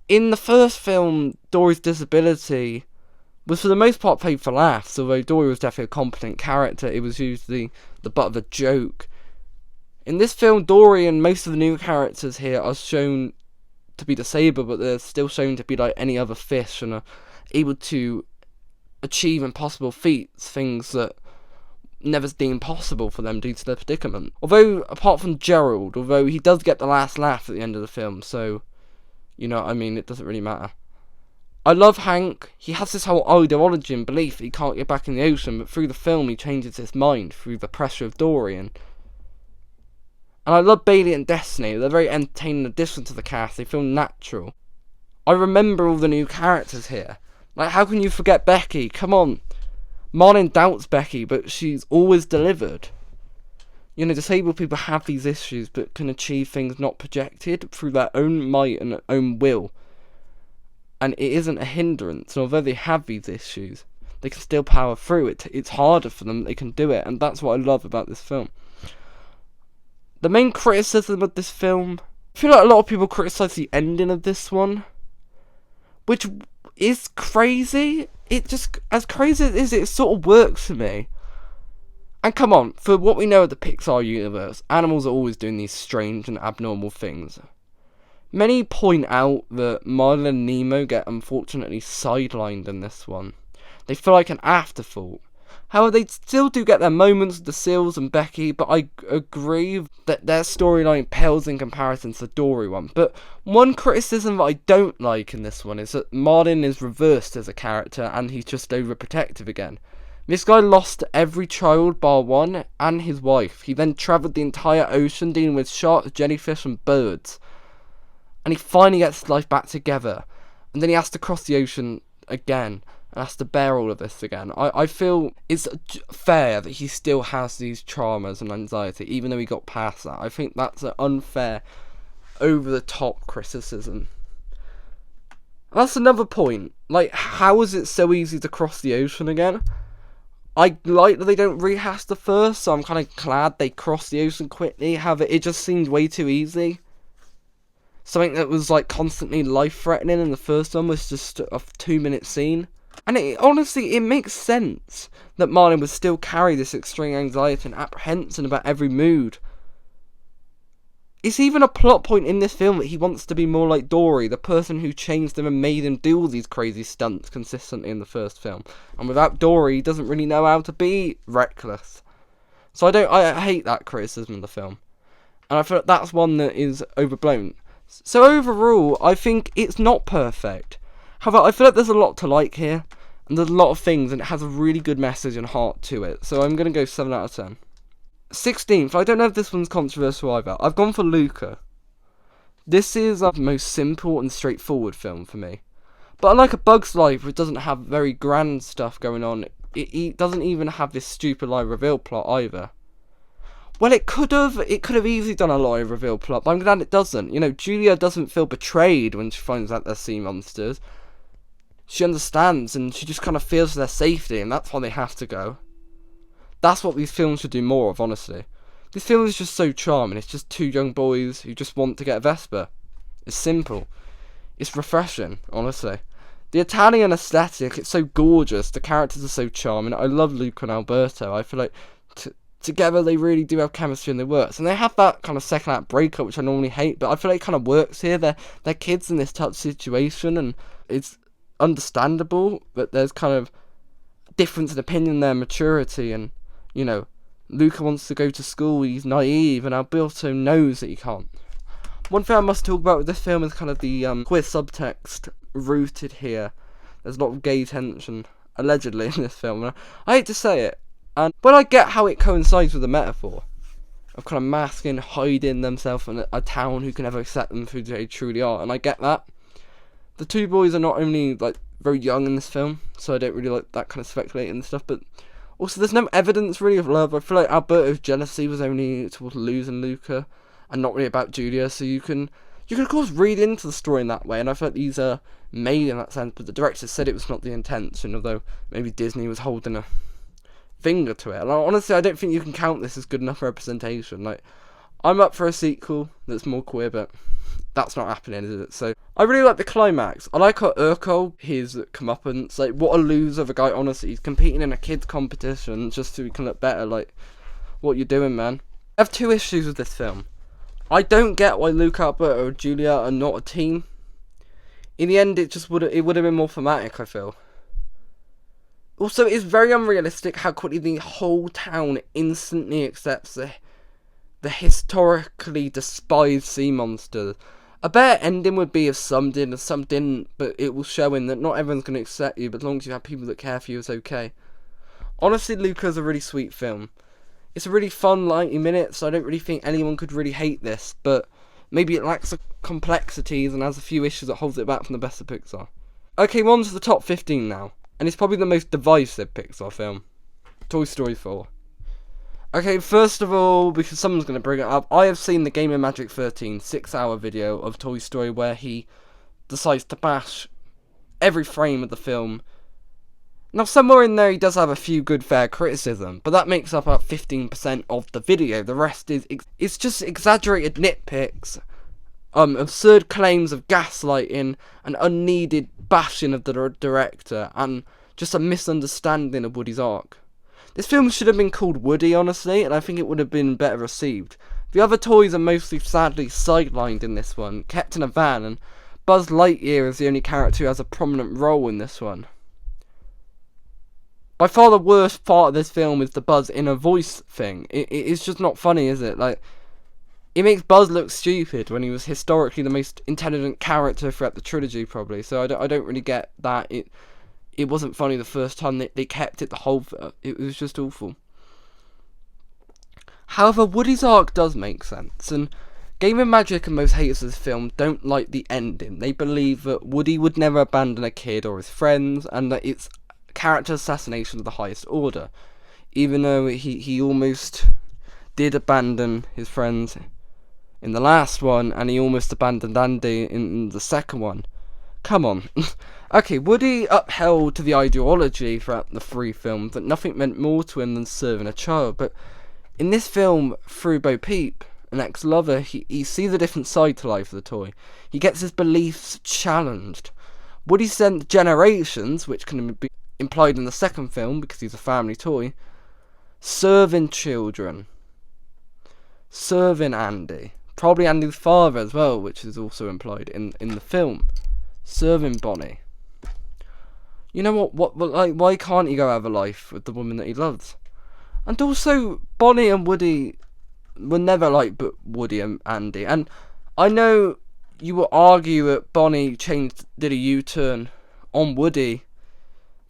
in the first film, Dory's disability was for the most part played for laughs, although Dory was definitely a competent character. It was usually the butt of a joke. In this film, Dory and most of the new characters here are shown to be disabled, but they're still shown to be like any other fish and are able to achieve impossible feats, things that never deemed possible for them due to their predicament. Although, apart from Gerald, although he does get the last laugh at the end of the film, so, you know, I mean, it doesn't really matter. I love Hank. He has this whole ideology and belief that he can't get back in the ocean, but through the film he changes his mind through the pressure of Dory. And I love Bailey and Destiny. They're very entertaining addition to the cast. They feel natural. I remember all the new characters here. Like, how can you forget Becky? Come on. Marlin doubts Becky, but she's always delivered. You know, disabled people have these issues, but can achieve things not projected through their own might and own will. And it isn't a hindrance. And although they have these issues, they can still power through it. It's harder for them, they can do it. And that's what I love about this film. The main criticism of this film, I feel like a lot of people criticise the ending of this one, which is crazy. It just, as crazy as it is, it sort of works for me. And come on, for what we know of the Pixar universe, animals are always doing these strange and abnormal things. Many point out that Marlin and Nemo get unfortunately sidelined in this one. They feel like an afterthought. However, they still do get their moments with the Seals and Becky, but I agree that their storyline pales in comparison to the Dory one. But one criticism that I don't like in this one is that Marlin is reversed as a character and he's just overprotective again. This guy lost every child bar one and his wife. He then travelled the entire ocean dealing with sharks, jellyfish and birds. And he finally gets his life back together. And then he has to cross the ocean again. And has to bear all of this again. I feel it's fair that he still has these traumas and anxiety, even though he got past that. I think that's an unfair, over-the-top criticism. That's another point. Like, how is it so easy to cross the ocean again? I like that they don't rehash the first, so I'm kind of glad they crossed the ocean quickly. However, it just seemed way too easy. Something that was like constantly life-threatening in the first one was just a 2-minute scene. And honestly, it makes sense that Marlin would still carry this extreme anxiety and apprehension about every mood. It's even a plot point in this film that he wants to be more like Dory, the person who changed him and made him do all these crazy stunts consistently in the first film. And without Dory, he doesn't really know how to be reckless. So I hate that criticism of the film. And I feel like that's one that is overblown. So overall, I think it's not perfect. However, I feel like there's a lot to like here, and there's a lot of things, and it has a really good message and heart to it. So I'm going to go 7 out of 10. 16th, I don't know if this one's controversial either. I've gone for Luca. This is the most simple and straightforward film for me. But unlike A Bug's Life, which doesn't have very grand stuff going on, it doesn't even have this stupid lie reveal plot either. Well, it could have easily done a lie reveal plot, but I'm glad it doesn't. You know, Julia doesn't feel betrayed when she finds out they're sea monsters. She understands, and she just kind of feels for their safety, and that's why they have to go. That's what these films should do more of, honestly. This film is just so charming. It's just two young boys who just want to get a Vespa. It's simple. It's refreshing, honestly. The Italian aesthetic, it's so gorgeous. The characters are so charming. I love Luca and Alberto. I feel like together they really do have chemistry and they work. And they have that kind of second act breakup, which I normally hate, but I feel like it kind of works here. They're kids in this tough situation, and it's understandable, but there's kind of difference in opinion in their maturity, and, you know, Luca wants to go to school, he's naive, and Alberto knows that he can't. One thing I must talk about with this film is kind of the queer subtext rooted here. There's a lot of gay tension, allegedly, in this film. And I hate to say it, but I get how it coincides with the metaphor of kind of masking, hiding themselves in a town who can never accept them for who they truly are, and I get that. The two boys are not only like very young in this film, so I don't really like that kind of speculating and stuff, but also there's no evidence really of love. I feel like Alberto's jealousy was only towards losing Luca, and not really about Julia, so you can of course read into the story in that way, and I feel like these are made in that sense, but the director said it was not the intention, although maybe Disney was holding a finger to it. And honestly, I don't think you can count this as good enough representation. Like, I'm up for a sequel that's more queer, but that's not happening, is it? So I really like the climax. I like how Urkel, his comeuppance, like, what a loser of a guy, honestly. He's competing in a kids competition just so he can look better. Like, what you doing, man? I have two issues with this film. I don't get why Luca, Alberto, and Julia are not a team. In the end, it would have been more thematic, I feel. Also, it's very unrealistic how quickly the whole town instantly accepts the historically despised sea monsters. A better ending would be if some did and some didn't, but it was showing that not everyone's going to accept you, but as long as you have people that care for you, it's okay. Honestly, Luca's a really sweet film. It's a really fun 90 minutes, so I don't really think anyone could really hate this, but maybe it lacks the complexities and has a few issues that holds it back from the best of Pixar. Okay, on to the top 15 now, and it's probably the most divisive Pixar film. Toy Story 4. Okay, first of all, because someone's going to bring it up, I have seen the Game of Magic 13 6-hour video of Toy Story where he decides to bash every frame of the film. Now, somewhere in there he does have a few good fair criticism, but that makes up about 15% of the video. The rest is it's just exaggerated nitpicks, absurd claims of gaslighting, and unneeded bashing of the director, and just a misunderstanding of Woody's arc. This film should have been called Woody, honestly, and I think it would have been better received. The other toys are mostly sadly sidelined in this one, kept in a van, and Buzz Lightyear is the only character who has a prominent role in this one. By far the worst part of this film is the Buzz inner voice thing. It's just not funny, is it? Like, it makes Buzz look stupid when he was historically the most intelligent character throughout the trilogy, probably. So I don't really get that. It wasn't funny the first time they kept it the whole. It was just awful. However, Woody's arc does make sense, and Game of Magic and most haters of this film don't like the ending. They believe that Woody would never abandon a kid or his friends, and that it's character assassination of the highest order, even though he almost did abandon his friends in the last one, and he almost abandoned Andy in the second one. Come on. Okay, Woody upheld to the ideology throughout the three films that nothing meant more to him than serving a child, but in this film, through Bo Peep, an ex-lover, he sees a different side to life of the toy. He gets his beliefs challenged. Woody sent generations, which can be implied in the second film because he's a family toy, serving children, serving Andy, probably Andy's father as well, which is also implied in the film, serving Bonnie. You know what, like, why can't he go have a life with the woman that he loves? And also, Bonnie and Woody were never like but Woody and Andy, and I know you will argue that Bonnie did a U-turn on Woody,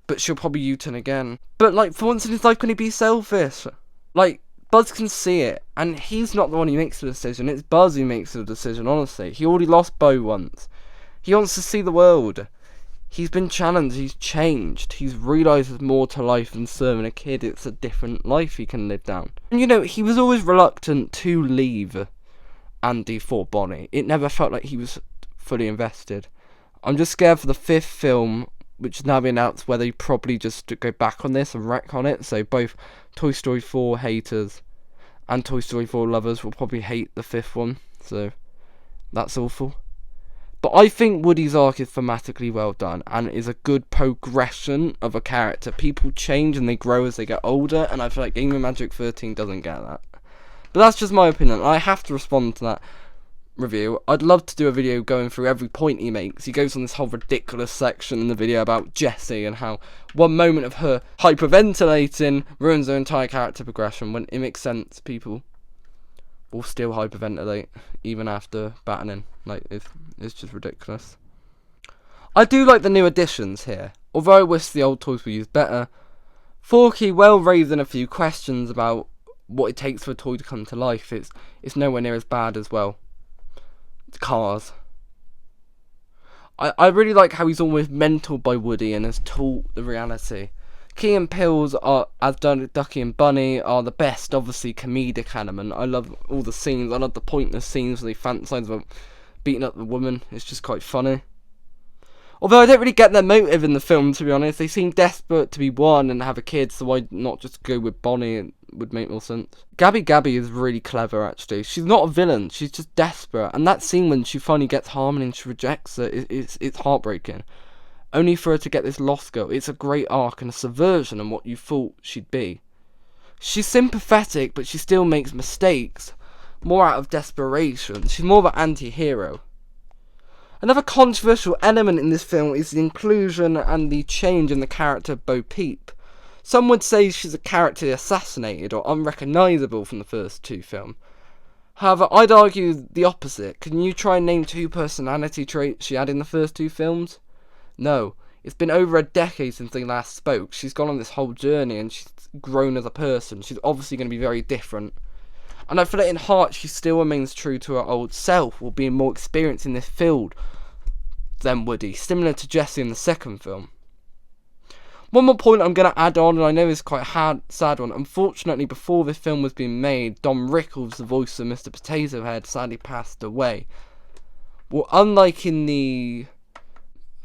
but she'll probably U-turn again. But, like, for once in his life, can he be selfish? Like, Buzz can see it, and he's not the one who makes the decision. It's Buzz who makes the decision, honestly. He already lost Bo once. He wants to see the world. He's been challenged, he's changed. He's realised there's more to life than serving a kid. It's a different life he can live down. And he was always reluctant to leave Andy for Bonnie. It never felt like he was fully invested. I'm just scared for the 5th film, which is now being announced, where they probably just go back on this and wreck on it. So both Toy Story 4 haters and Toy Story 4 lovers will probably hate the 5th one. So that's awful. But I think Woody's arc is thematically well done and is a good progression of a character. People change and they grow as they get older, and I feel like Game of Magic 13 doesn't get that. But that's just my opinion. I have to respond to that review. I'd love to do a video going through every point he makes. He goes on this whole ridiculous section in the video about Jessie and how one moment of her hyperventilating ruins her entire character progression, when it makes sense. People will still hyperventilate even after battening. Like, it's just ridiculous. I do like the new additions here, although I wish the old toys were used better. Forky well raising a few questions about what it takes for a toy to come to life. It's nowhere near as bad as, well, Cars. I really like how he's almost mentored by Woody and has taught the reality. Key and Peele's are, as Ducky and Bunny, are the best, obviously, comedic element. I love all the scenes. I love the pointless scenes where they fantasize about beating up the woman. It's just quite funny. Although I don't really get their motive in the film, to be honest. They seem desperate to be one and have a kid, so why not just go with Bonnie? It would make more sense. Gabby is really clever, actually. She's not a villain, she's just desperate. And that scene when she finally gets Harmony and she rejects her, it's heartbreaking. Only for her to get this lost girl. It's a great arc and a subversion on what you thought she'd be. She's sympathetic, but she still makes mistakes, more out of desperation. She's more of an anti-hero. Another controversial element in this film is the inclusion and the change in the character of Bo Peep. Some would say she's a character assassinated or unrecognisable from the first 2 films. However, I'd argue the opposite. Can you try and name 2 personality traits she had in the first 2 films? No. It's been over a decade since they last spoke. She's gone on this whole journey and she's grown as a person. She's obviously going to be very different. And I feel like in heart she still remains true to her old self, while being more experienced in this field than Woody, similar to Jessie in the 2nd film. One more point I'm going to add on, and I know it's quite a sad one. Unfortunately, before this film was being made, Don Rickles, the voice of Mr. Potato Head, sadly passed away. Well, unlike in the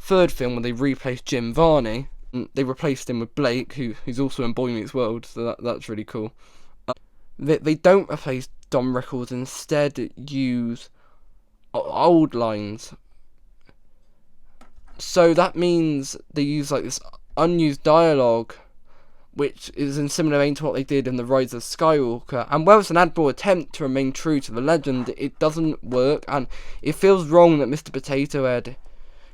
3rd film, when they replaced Jim Varney, they replaced him with Blake, who's also in Boy Meets World, so that's really cool. They don't replace Don Rickles, instead use old lines. So that means they use like this unused dialogue, which is in similar vein to what they did in The Rise of Skywalker. And while it's an admirable attempt to remain true to the legend, it doesn't work, and it feels wrong that Mr. Potato Head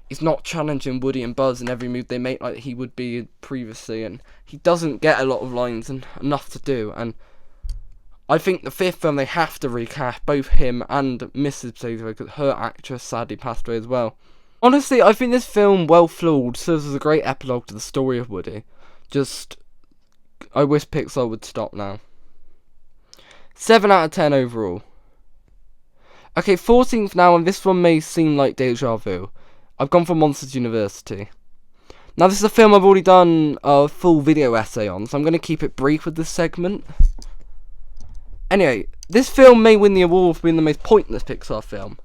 is not challenging Woody and Buzz in every move they make like he would be previously, and he doesn't get a lot of lines and enough to do. And I think the 5th film they have to recast both him and Mrs. Potato Head, because her actress sadly passed away as well. Honestly, I think this film, well flawed, serves as a great epilogue to the story of Woody. Just, I wish Pixar would stop now. 7 out of 10 overall. Okay, 14th now, and this one may seem like deja vu. I've gone for Monsters University. Now, this is a film I've already done a full video essay on, so I'm going to keep it brief with this segment. Anyway, this film may win the award for being the most pointless Pixar film.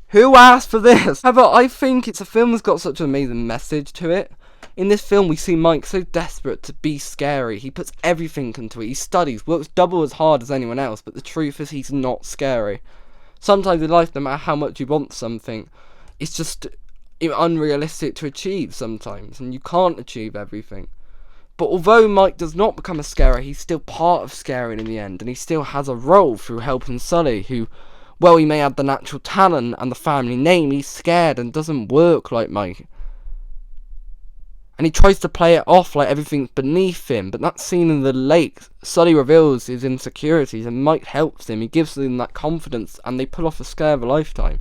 Who asked for this? However, I think it's a film that's got such an amazing message to it. In this film, we see Mike so desperate to be scary. He puts everything into it. He studies, works double as hard as anyone else, but the truth is he's not scary. Sometimes in life, no matter how much you want something, it's just unrealistic to achieve sometimes, and you can't achieve everything. But although Mike does not become a scarer, he's still part of scaring in the end, and he still has a role through helping Sully, who, well, he may have the natural talent and the family name, he's scared and doesn't work like Mike. And he tries to play it off like everything's beneath him, but that scene in the lake, Sully reveals his insecurities and Mike helps him, he gives him that confidence, and they pull off a scare of a lifetime.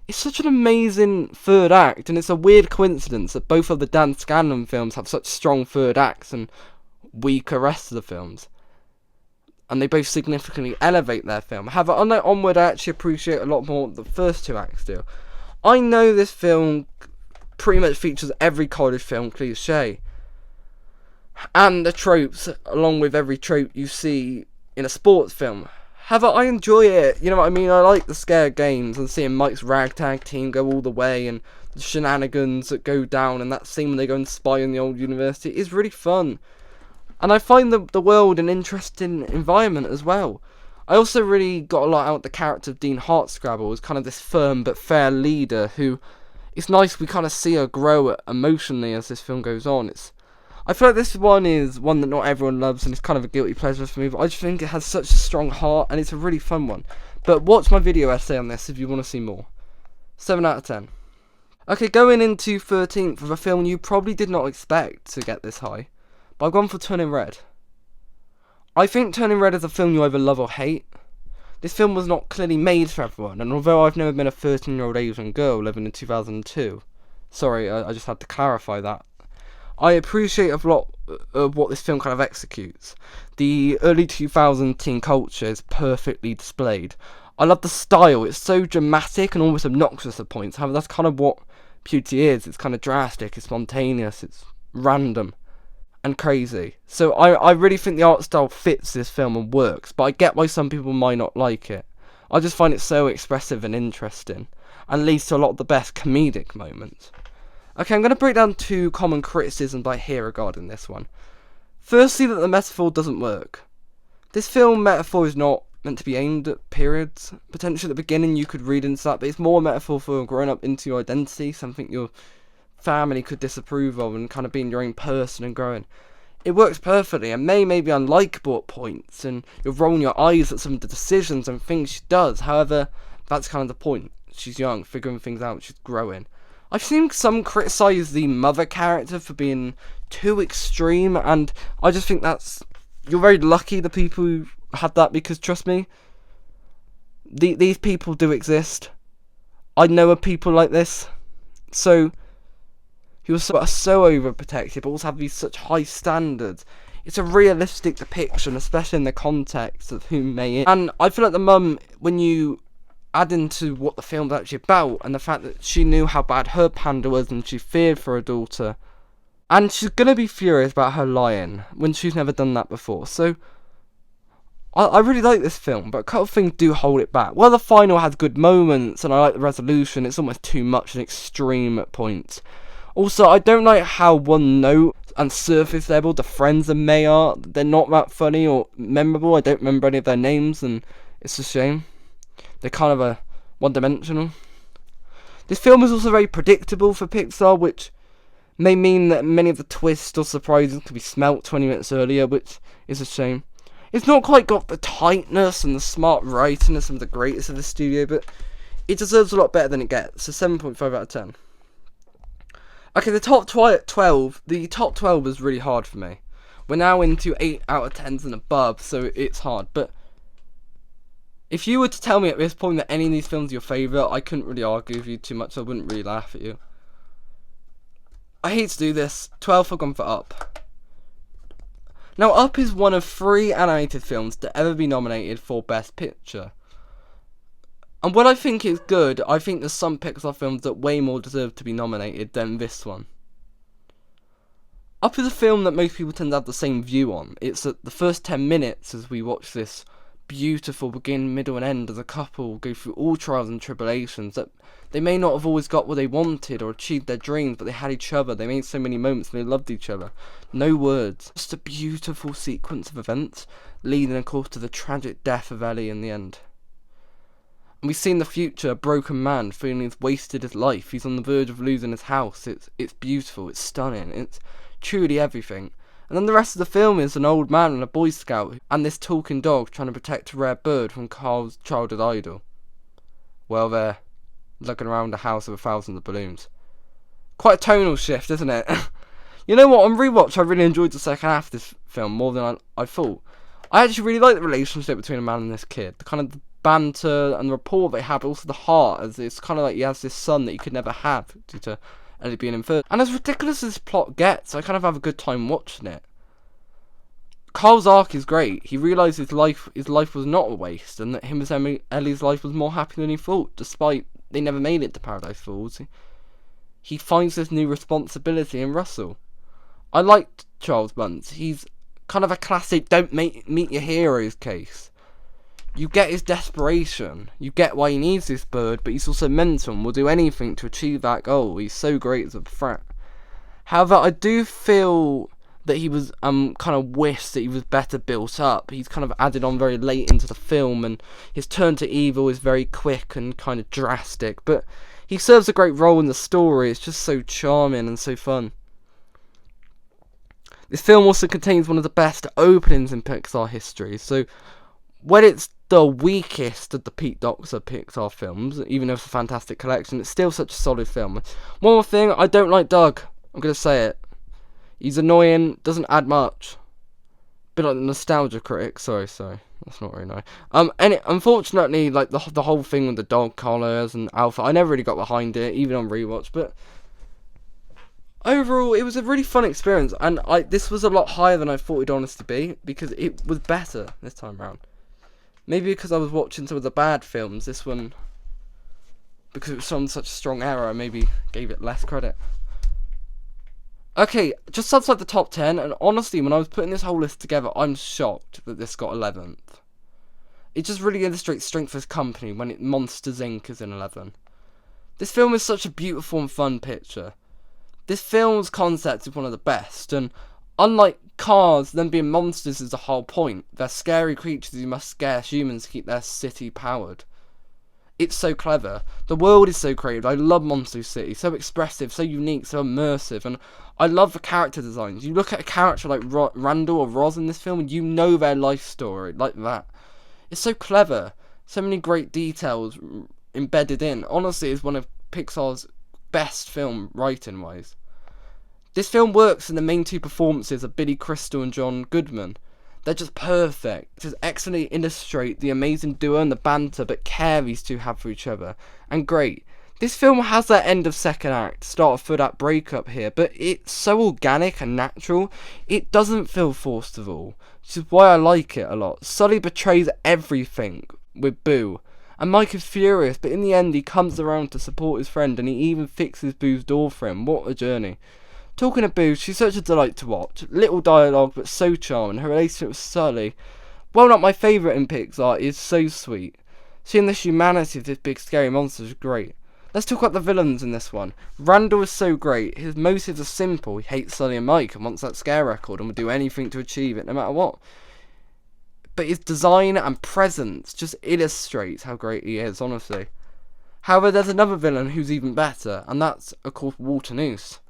It's such an amazing 3rd act, and it's a weird coincidence that both of the Dan Scanlon films have such strong 3rd acts and weaker rest of the films. and they both significantly elevate their film. However, on that Onward, I actually appreciate a lot more what the first two acts do. I know this film pretty much features every college film cliche, and the tropes, along with every trope you see in a sports film. However, I enjoy it, you know what I mean? I like the scare games and seeing Mike's ragtag team go all the way, and the shenanigans that go down, and that scene when they go and spy on the old university is really fun. And I find the world an interesting environment as well. I also really got a lot out of the character of Dean Hartscrabble as kind of this firm but fair leader who, it's nice we kind of see her grow emotionally as this film goes on. I feel like this one is one that not everyone loves and it's kind of a guilty pleasure for me, but I just think it has such a strong heart and it's a really fun one. But watch my video essay on this if you want to see more. 7 out of 10. Okay, going into 13th with a film you probably did not expect to get this high, but I've gone for Turning Red. I think Turning Red is a film you either love or hate. This film was not clearly made for everyone, and although I've never been a 13-year-old Asian girl living in 2002, sorry, I just had to clarify that, I appreciate a lot of what this film kind of executes. The early 2000s teen culture is perfectly displayed. I love the style, it's so dramatic and almost obnoxious at points. However, that's kind of what puberty is. It's kind of drastic, it's spontaneous, it's random and crazy. So I really think the art style fits this film and works, but I get why some people might not like it. I just find it so expressive and interesting, and leads to a lot of the best comedic moments. Okay, I'm going to break down 2 common criticisms I hear regarding this one. Firstly, that the metaphor doesn't work. This film metaphor is not meant to be aimed at periods. Potentially at the beginning you could read into that, but it's more a metaphor for growing up into your identity, something your family could disapprove of, and kind of being your own person and growing. It works perfectly and may be unlikable at points, and you're rolling your eyes at some of the decisions and things she does. However, that's kind of the point. She's young, figuring things out, she's growing. I've seen some criticise the mother character for being too extreme, and I just think you're very lucky the people who had that, because trust me, these people do exist. I know of people like this. So he was so overprotective, but also have these such high standards. It's a realistic depiction, especially in the context of who May is. And I feel like the mum, when you add into what the film's actually about, and the fact that she knew how bad her panda was and she feared for her daughter, and she's gonna be furious about her lying when she's never done that before. So I really like this film, but a couple of things do hold it back. Well, the final has good moments, and I like the resolution. It's almost too much and extreme at points. Also, I don't like how one note and surface level the friends of May are. They're not that funny or memorable. I don't remember any of their names, and it's a shame. They're kind of one-dimensional. This film is also very predictable for Pixar, which may mean that many of the twists or surprises can be smelt 20 minutes earlier, which is a shame. It's not quite got the tightness and the smart writing of some of the greatest of the studio, but it deserves a lot better than it gets. So 7.5 out of 10. Okay, the top 12. The top 12 was really hard for me. We're now into 8 out of 10s and above, so it's hard. But if you were to tell me at this point that any of these films are your favourite, I couldn't really argue with you too much. I wouldn't really laugh at you. I hate to do this. 12th, I've gone for Up. Now, Up is one of 3 animated films to ever be nominated for Best Picture. And when I think it's good, I think there's some Pixar films that way more deserve to be nominated than this one. Up is a film that most people tend to have the same view on. It's at the first 10 minutes as we watch this beautiful begin, middle and end as a couple go through all trials and tribulations, that they may not have always got what they wanted or achieved their dreams, but they had each other, they made so many moments and they loved each other. No words, just a beautiful sequence of events leading of course to the tragic death of Ellie in the end. And we see in the future a broken man feeling he's wasted his life, he's on the verge of losing his house. It's beautiful, it's stunning, it's truly everything. And then the rest of the film is an old man and a Boy Scout and this talking dog trying to protect a rare bird from Carl's childhood idol. Well, they're looking around a house with thousands of balloons. Quite a tonal shift, isn't it? You know what, on rewatch I really enjoyed the second half of this film more than I thought. I actually really like the relationship between a man and this kid. The kind of the banter and the rapport they have, but also the heart, as it's kind of like he has this son that he could never have due to Ellie being infertile. And as ridiculous as this plot gets, I kind of have a good time watching it. Carl's arc is great. He realised his life was not a waste, and that him and Ellie's life was more happy than he thought, despite they never made it to Paradise Falls. He finds this new responsibility in Russell. I liked Charles Muntz. He's kind of a classic don't meet your heroes case. You get his desperation. You get why he needs this bird, but he's also mental and will do anything to achieve that goal. He's so great as a threat. However, I do feel that he was kind of wish that he was better built up. He's kind of added on very late into the film, and his turn to evil is very quick and kind of drastic, but he serves a great role in the story. It's just so charming and so fun. This film also contains one of the best openings in Pixar history, so when it's the weakest of the Pete Docter Pixar films, even though it's a fantastic collection, it's still such a solid film. One more thing, I don't like Doug. I'm going to say it. He's annoying, doesn't add much. Bit like the nostalgia critic. Sorry. That's not very nice. And unfortunately, like the whole thing with the dog collars and Alpha, I never really got behind it, even on rewatch, but overall, it was a really fun experience, and this was a lot higher than I thought it'd honestly be, because it was better this time around. Maybe because I was watching some of the bad films, this one, because it was from such a strong era, I maybe gave it less credit. Okay, just outside the top 10, and honestly, when I was putting this whole list together, I'm shocked that this got 11th. It just really illustrates strength as company when Monsters Inc. is in 11. This film is such a beautiful and fun picture. This film's concept is one of the best, and unlike Cars, them being monsters is the whole point. They're scary creatures who must scare humans to keep their city powered. It's so clever. The world is so creative. I love Monster City. So expressive, so unique, so immersive, and I love the character designs. You look at a character like Randall or Roz in this film, and you know their life story like that. It's so clever. So many great details embedded in. Honestly, it's one of Pixar's best film writing-wise. This film works in the main two performances of Billy Crystal and John Goodman. They're just perfect. It just excellently illustrate the amazing duo and the banter but care these two have for each other. And great. This film has that end of second act, start of third act breakup here, but it's so organic and natural, it doesn't feel forced at all, which is why I like it a lot. Sully betrays everything with Boo, and Mike is furious, but in the end he comes around to support his friend, and he even fixes Boo's door for him. What a journey. Talking of Boo, she's such a delight to watch. Little dialogue, but so charming. Her relationship with Sully, well, not my favourite in Pixar, is so sweet. Seeing the humanity of this big scary monster is great. Let's talk about the villains in this one. Randall is so great. His motives are simple. He hates Sully and Mike and wants that scare record and will do anything to achieve it, no matter what. But his design and presence just illustrates how great he is, honestly. However, there's another villain who's even better, and that's, of course, Walter Noose.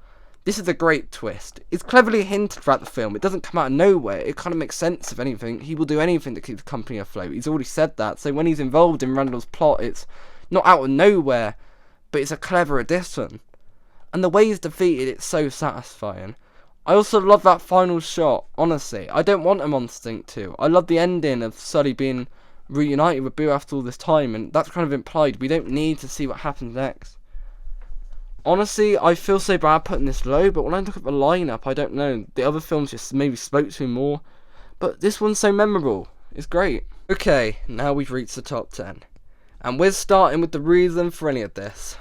This is a great twist. It's cleverly hinted throughout the film. It doesn't come out of nowhere. It kind of makes sense, if anything. He will do anything to keep the company afloat. He's already said that. So when he's involved in Randall's plot, it's not out of nowhere, but it's a clever addition. And the way he's defeated, it's so satisfying. I also love that final shot, honestly. I don't want a Monster Inc. 2. I love the ending of Sully being reunited with Boo after all this time, and that's kind of implied. We don't need to see what happens next. Honestly, I feel so bad putting this low, but when I look at the lineup, I don't know. The other films just maybe spoke to me more, but this one's so memorable. It's great. Okay, now we've reached the top 10. And we're starting with the reason for any of this.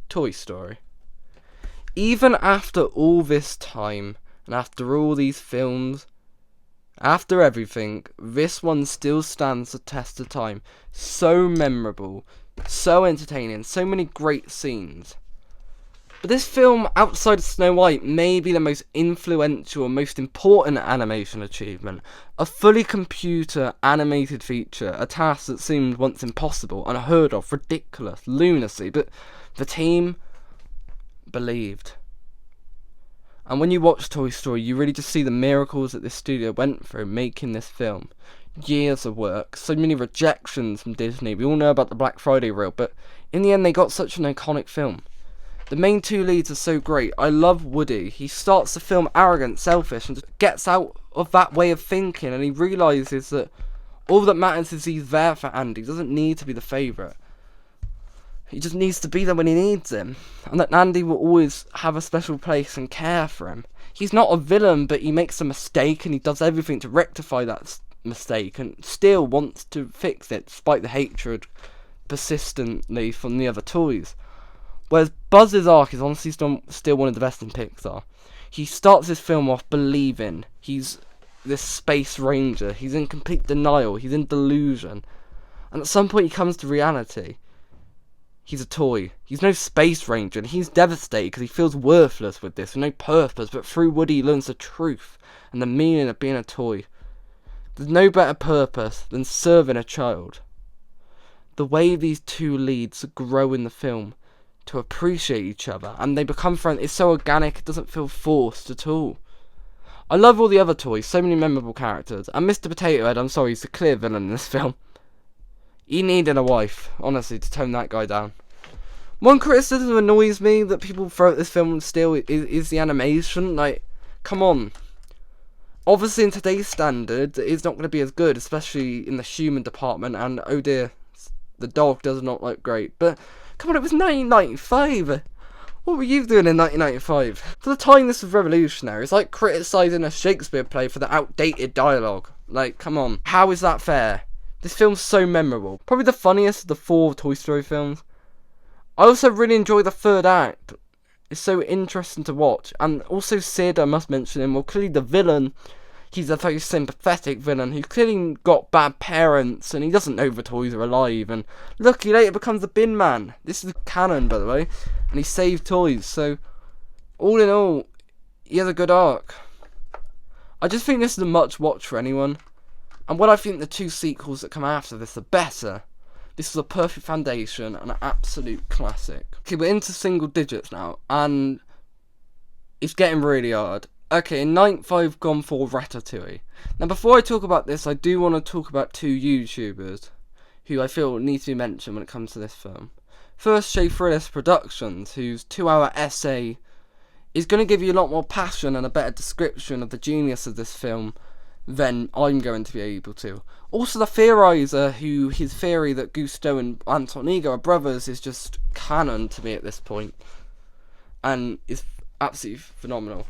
Toy Story. Even after all this time, and after all these films, after everything, this one still stands the test of time. So memorable, so entertaining, so many great scenes. But this film, outside of Snow White, may be the most influential and most important animation achievement. A fully computer animated feature, a task that seemed once impossible, unheard of, ridiculous, lunacy, but the team believed. And when you watch Toy Story, you really just see the miracles that this studio went through making this film. Years of work, so many rejections from Disney. We all know about the Black Friday reel, but in the end they got such an iconic film. The main two leads are so great. I love Woody. He starts the film arrogant, selfish, and just gets out of that way of thinking, and he realises that all that matters is he's there for Andy. He doesn't need to be the favourite. He just needs to be there when he needs him, and that Andy will always have a special place and care for him. he's not a villain, but he makes a mistake and he does everything to rectify that mistake and still wants to fix it despite the hatred persistently from the other toys. Whereas Buzz's arc is honestly still one of the best in Pixar. He starts this film off believing he's this space ranger. He's in complete denial. He's in delusion. And at some point he comes to reality. He's a toy. He's no space ranger, and he's devastated because he feels worthless with this, with no purpose. But through Woody he learns the truth and the meaning of being a toy. There's no better purpose than serving a child. The way these two leads grow in the film to appreciate each other and they become friends, it's so organic, it doesn't feel forced at all. I love all the other toys, so many memorable characters, and Mr. Potato Head, I'm sorry, he's the clear villain in this film. He needed a wife, honestly, to tone that guy down. One criticism that annoys me that people throw at this film still is the animation. Like, come on. Obviously, in today's standards, it's not going to be as good, especially in the human department, and oh dear, the dog does not look great. But, come on, it was 1995. What were you doing in 1995? For the time, this was revolutionary. It's like criticising a Shakespeare play for the outdated dialogue. Like, come on. How is that fair? This film's so memorable. Probably the funniest of the 4 Toy Story films. I also really enjoy the third act. It's so interesting to watch. And also Sid, I must mention him. Well, clearly the villain, he's a very sympathetic villain who's clearly got bad parents and he doesn't know the toys are alive. And look, he later becomes the bin man. This is canon, by the way. And he saved toys. So, all in all, he has a good arc. I just think this is a much watch for anyone. And what I think the 2 sequels that come after this are better. This is a perfect foundation and an absolute classic. Okay, we're into single digits now, and it's getting really hard. Okay, in 9th I've gone for Ratatouille. Now before I talk about this, I do want to talk about 2 YouTubers who I feel need to be mentioned when it comes to this film. First, Shay Frillis Productions, whose 2-hour essay is going to give you a lot more passion and a better description of the genius of this film than I'm going to be able to. Also, the theorizer, who his theory that Gusteau and Anton Ego are brothers is just canon to me at this point, and is absolutely phenomenal.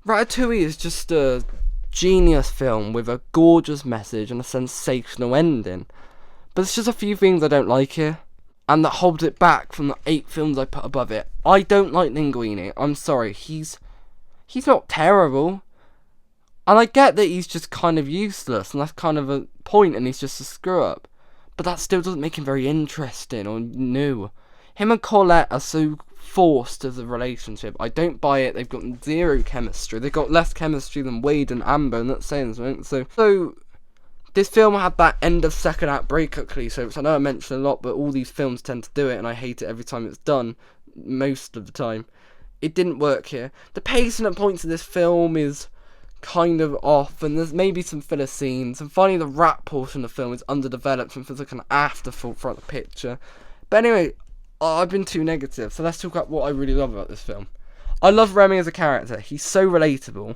Ratatouille is just a genius film with a gorgeous message and a sensational ending, but there's just a few things I don't like here, and that holds it back from the 8 films I put above it. I don't like Linguini. I'm sorry, he's not terrible. And I get that he's just kind of useless, and that's kind of a point, and he's just a screw-up. But that still doesn't make him very interesting or new. Him and Colette are so forced as a relationship. I don't buy it. They've got 0 chemistry. They've got less chemistry than Wade and Amber, and that's saying something. So this film had that end of second act breakup cliche, which I know I mentioned a lot, but all these films tend to do it, and I hate it every time it's done, most of the time. It didn't work here. The pacing at points of this film is kind of off, and there's maybe some filler scenes, and finally the rap portion of the film is underdeveloped and feels like an afterthought throughout the picture. But anyway, I've been too negative, so let's talk about what I really love about this film. I love Remy as a character. He's so relatable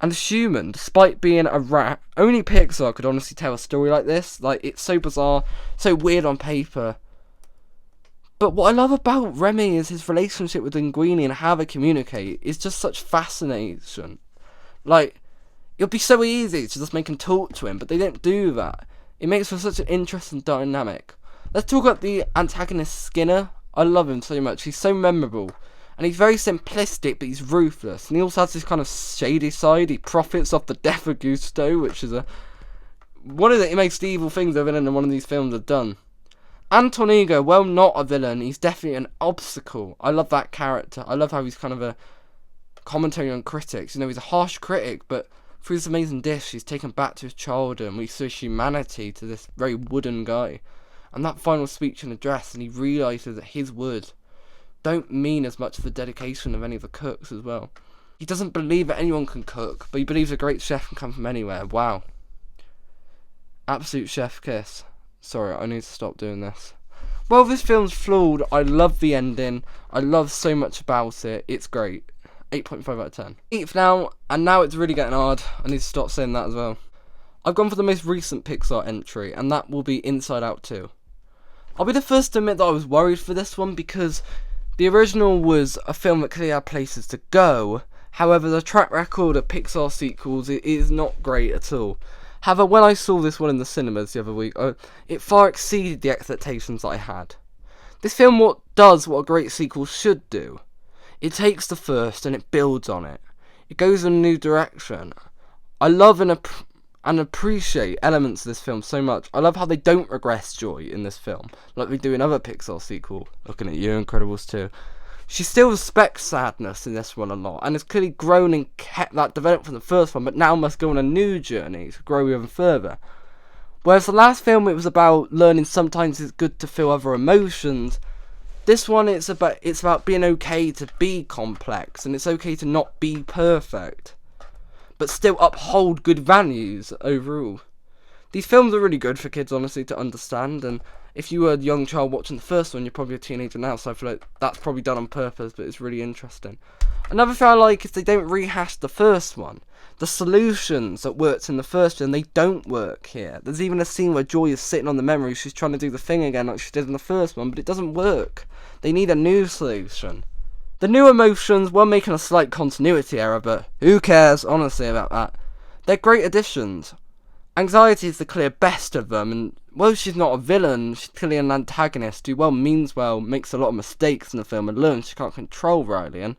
and human, despite being a rat. Only Pixar could honestly tell a story like this. Like, it's so bizarre, so weird on paper. But what I love about Remy is his relationship with Linguini and how they communicate. It's just such fascination. Like, it would be so easy to just make him talk to him, but they don't do that. It makes for such an interesting dynamic. Let's talk about the antagonist Skinner. I love him so much. He's so memorable. And he's very simplistic, but he's ruthless. And he also has this kind of shady side. He profits off the death of Gusteau, which is one of the most evil things a villain in one of these films have done. Anton Ego, well, not a villain. He's definitely an obstacle. I love that character. I love how he's kind of a commentary on critics. You know, he's a harsh critic, but through this amazing dish, he's taken back to his childhood, and we see humanity to this very wooden guy. And that final speech and address, and he realises that his words don't mean as much as the dedication of any of the cooks as well. He doesn't believe that anyone can cook, but he believes a great chef can come from anywhere. Wow. Absolute chef kiss. Sorry, I need to stop doing this. Well, this film's flawed. I love the ending. I love so much about it. It's great. 8.5 out of 10. 8th now, and now it's really getting hard. I need to stop saying that as well. I've gone for the most recent Pixar entry, and that will be Inside Out 2. I'll be the first to admit that I was worried for this one, because the original was a film that clearly had places to go. However, the track record of Pixar sequels is not great at all. However, when I saw this one in the cinemas the other week, it far exceeded the expectations that I had. This film does what a great sequel should do. It takes the first and it builds on it. It goes in a new direction. I love and appreciate elements of this film so much. I love how they don't regress Joy in this film, like they do in other Pixar sequels. Looking at you, Incredibles 2. She still respects sadness in this one a lot, and has clearly grown and kept that developed from the first one, but now must go on a new journey to grow even further. Whereas the last film, it was about learning sometimes it's good to feel other emotions. This one, it's about being okay to be complex, and it's okay to not be perfect, but still uphold good values overall. These films are really good for kids, honestly, to understand, and if you were a young child watching the first one, you're probably a teenager now, so I feel like that's probably done on purpose, but it's really interesting. Another thing I like is they don't rehash the first one. The solutions that worked in the first one, they don't work here. There's even a scene where Joy is sitting on the memory, she's trying to do the thing again like she did in the first one, but it doesn't work. They need a new solution. The new emotions were making a slight continuity error, but who cares, honestly, about that? They're great additions. Anxiety is the clear best of them, and well, she's not a villain, she's clearly an antagonist who means well, makes a lot of mistakes in the film and learns she can't control Riley, and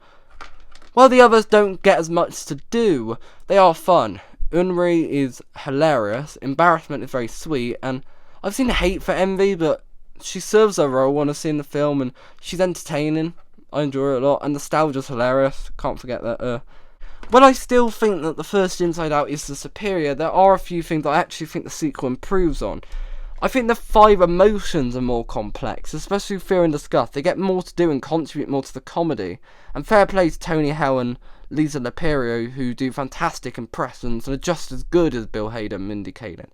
while the others don't get as much to do, they are fun. Unri is hilarious, Embarrassment is very sweet, and I've seen hate for Envy, but she serves her role, honestly, in the film, and she's entertaining. I enjoy her a lot, and Nostalgia's hilarious, can't forget that. While I still think that the first Inside Out is the superior, there are a few things that I actually think the sequel improves on. I think the 5 emotions are more complex, especially fear and disgust. They get more to do and contribute more to the comedy. And fair play to Tony Hale and Lisa Laperio, who do fantastic impressions and are just as good as Bill Hader and Mindy Kaling.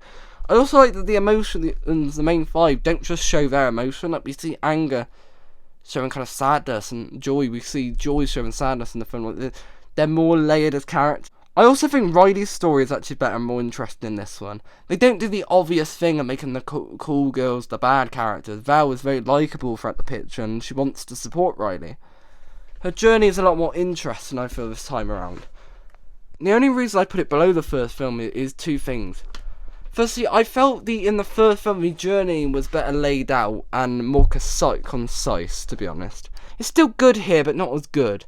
I also like that the emotions, the main 5, don't just show their emotion. Like, we see anger showing kind of sadness, and joy, we see joy showing sadness in the film. Like, they're more layered as characters. I also think Riley's story is actually better and more interesting in this one. They don't do the obvious thing of making the cool girls the bad characters. Val is very likeable throughout the picture, and she wants to support Riley. Her journey is a lot more interesting, I feel, this time around. The only reason I put it below the first film is 2 things. Firstly, I felt in the first film the journey was better laid out and more concise, to be honest. It's still good here, but not as good.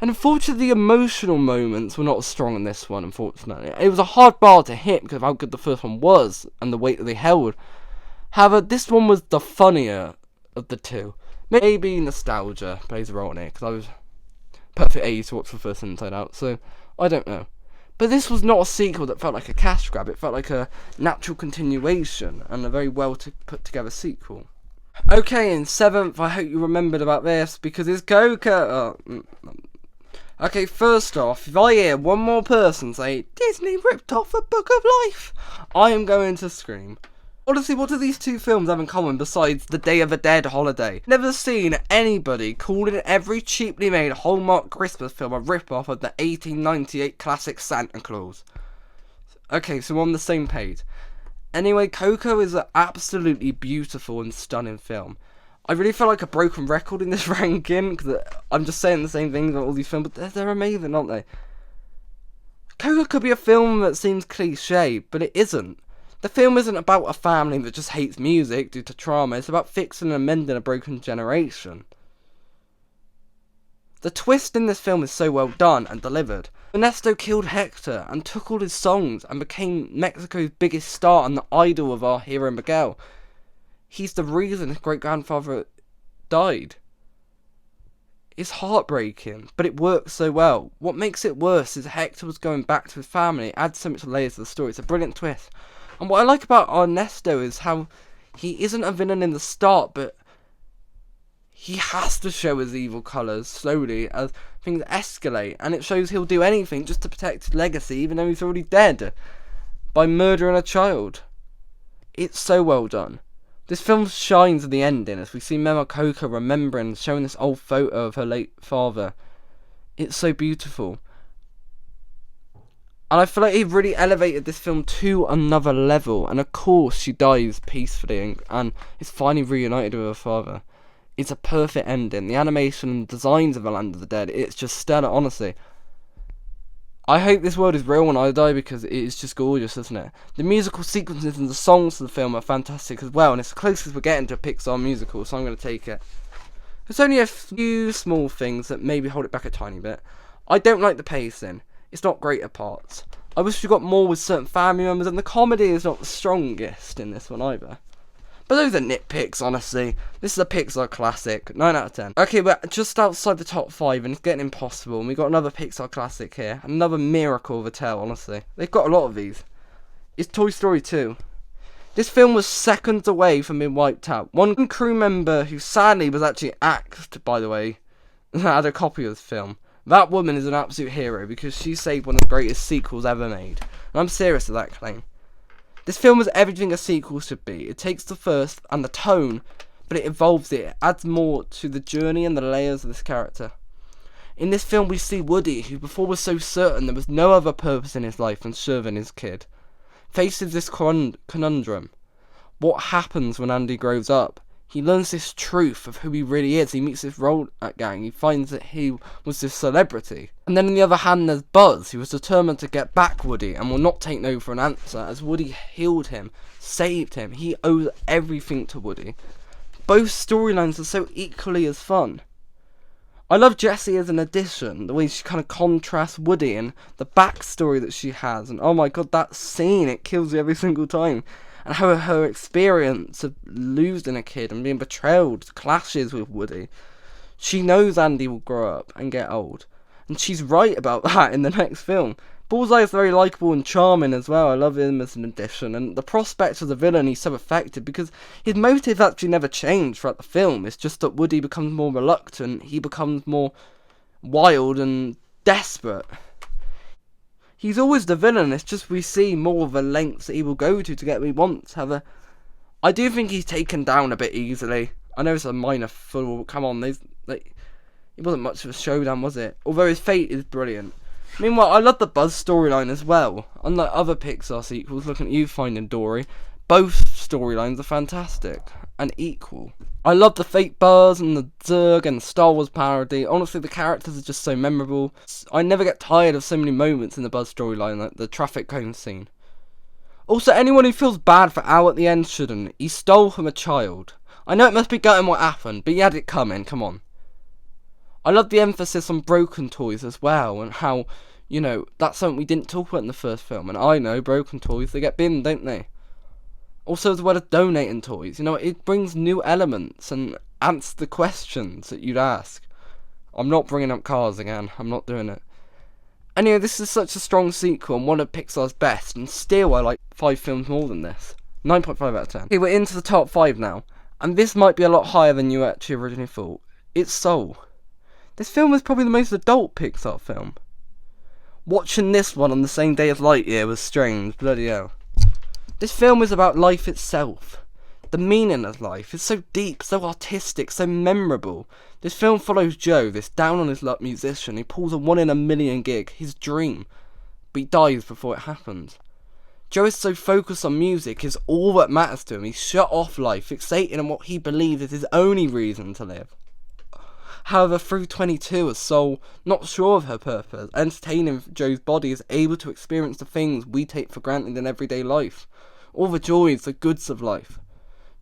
And unfortunately, the emotional moments were not as strong in this one, unfortunately. It was a hard bar to hit because of how good the first one was and the weight that they held. However, this one was the funnier of the 2. Maybe nostalgia plays a role in it, because I was perfect age to watch the first Inside Out, so I don't know. But this was not a sequel that felt like a cash grab. It felt like a natural continuation and a very well put together sequel. Okay, in 7th, I hope you remembered about this, because it's Coco. Okay, first off, if I hear one more person say, Disney ripped off the Book of Life, I am going to scream. Honestly, what do these 2 films have in common besides the Day of the Dead holiday? Never seen anybody calling every cheaply made Hallmark Christmas film a rip-off of the 1898 classic Santa Claus. Okay, so we're on the same page. Anyway, Coco is an absolutely beautiful and stunning film. I really feel like a broken record in this ranking, because I'm just saying the same things about all these films, but they're amazing, aren't they? Coco could be a film that seems cliche, but it isn't. The film isn't about a family that just hates music due to trauma, it's about fixing and mending a broken generation. The twist in this film is so well done and delivered. Ernesto killed Hector and took all his songs and became Mexico's biggest star and the idol of our hero Miguel. He's the reason his great-grandfather died. It's heartbreaking, but it works so well. What makes it worse is Hector was going back to his family. It adds so much layers to the story. It's a brilliant twist. And what I like about Ernesto is how he isn't a villain in the start, but he has to show his evil colours slowly as things escalate. And it shows he'll do anything just to protect his legacy, even though he's already dead, by murdering a child. It's so well done. This film shines at the ending as we see Mama Coco remembering, showing this old photo of her late father. It's so beautiful. And I feel like he really elevated this film to another level. And of course she dies peacefully and is finally reunited with her father. It's a perfect ending. The animation and designs of The Land of the Dead, it's just stellar, honestly. I hope this world is real when I die because it is just gorgeous, isn't it? The musical sequences and the songs of the film are fantastic as well, and it's the closest we're getting to a Pixar musical, so I'm going to take it. There's only a few small things that maybe hold it back a tiny bit. I don't like the pacing. It's not great at parts. I wish we got more with certain family members, and the comedy is not the strongest in this one either. But those are nitpicks, honestly. This is a Pixar classic. 9 out of 10. Okay, we're just outside the top 5, and it's getting impossible. And we got another Pixar classic here. Another miracle of a tale, honestly. They've got a lot of these. It's Toy Story 2. This film was seconds away from being wiped out. One crew member, who sadly was actually axed, by the way, had a copy of the film. That woman is an absolute hero because she saved one of the greatest sequels ever made. And I'm serious with that claim. This film is everything a sequel should be. It takes the first and the tone, but it evolves it. It adds more to the journey and the layers of this character. In this film we see Woody, who before was so certain there was no other purpose in his life than serving his kid, faces this conundrum. What happens when Andy grows up? He learns this truth of who he really is. He meets this road gang. He finds that he was this celebrity. And then on the other hand, there's Buzz, who was determined to get back Woody and will not take no for an answer, as Woody healed him, saved him. He owes everything to Woody. Both storylines are so equally as fun. I love Jessie as an addition, the way she kind of contrasts Woody and the backstory that she has. And oh my god, that scene, it kills you every single time. And how her experience of losing a kid and being betrayed clashes with Woody. She knows Andy will grow up and get old. And she's right about that in the next film. Bullseye is very likeable and charming as well. I love him as an addition. And the prospect of the villain, he's so effective because his motives actually never change throughout the film. It's just that Woody becomes more reluctant. He becomes more wild and desperate. He's always the villain, it's just we see more of the lengths that he will go to get what he wants. However, I do think he's taken down a bit easily. I know it's a minor fool, come on, it wasn't much of a showdown, was it? Although his fate is brilliant. Meanwhile, I love the Buzz storyline as well. Unlike other Pixar sequels, looking at you Finding Dory, both storylines are fantastic and equal. I love the fake Buzz and the Zurg and the Star Wars parody. Honestly, the characters are just so memorable. I never get tired of so many moments in the Buzz storyline, like the traffic cone scene. Also, anyone who feels bad for Al at the end shouldn't. He stole from a child. I know it must be gutting what happened, but he had it coming, come on. I love the emphasis on broken toys as well, and how, that's something we didn't talk about in the first film. And I know broken toys, they get binned, don't they? Also, as well as donating toys, it brings new elements and answers the questions that you'd ask. I'm not bringing up Cars again, I'm not doing it. Anyway, this is such a strong sequel and one of Pixar's best, and still I like 5 films more than this. 9.5 out of 10. Okay, we're into the top 5 now, and this might be a lot higher than you actually originally thought. It's Soul. This film is probably the most adult Pixar film. Watching this one on the same day as Lightyear was strange, bloody hell. This film is about life itself. The meaning of life is so deep, so artistic, so memorable. This film follows Joe, this down on his luck musician. He pulls a 1 in a million gig, his dream, but he dies before it happens. Joe is so focused on music, it's all that matters to him. He's shut off life, fixating on what he believes is his only reason to live. However, through 22, a soul, not sure of her purpose, entertaining Joe's body, is able to experience the things we take for granted in everyday life. All the joys, the goods of life.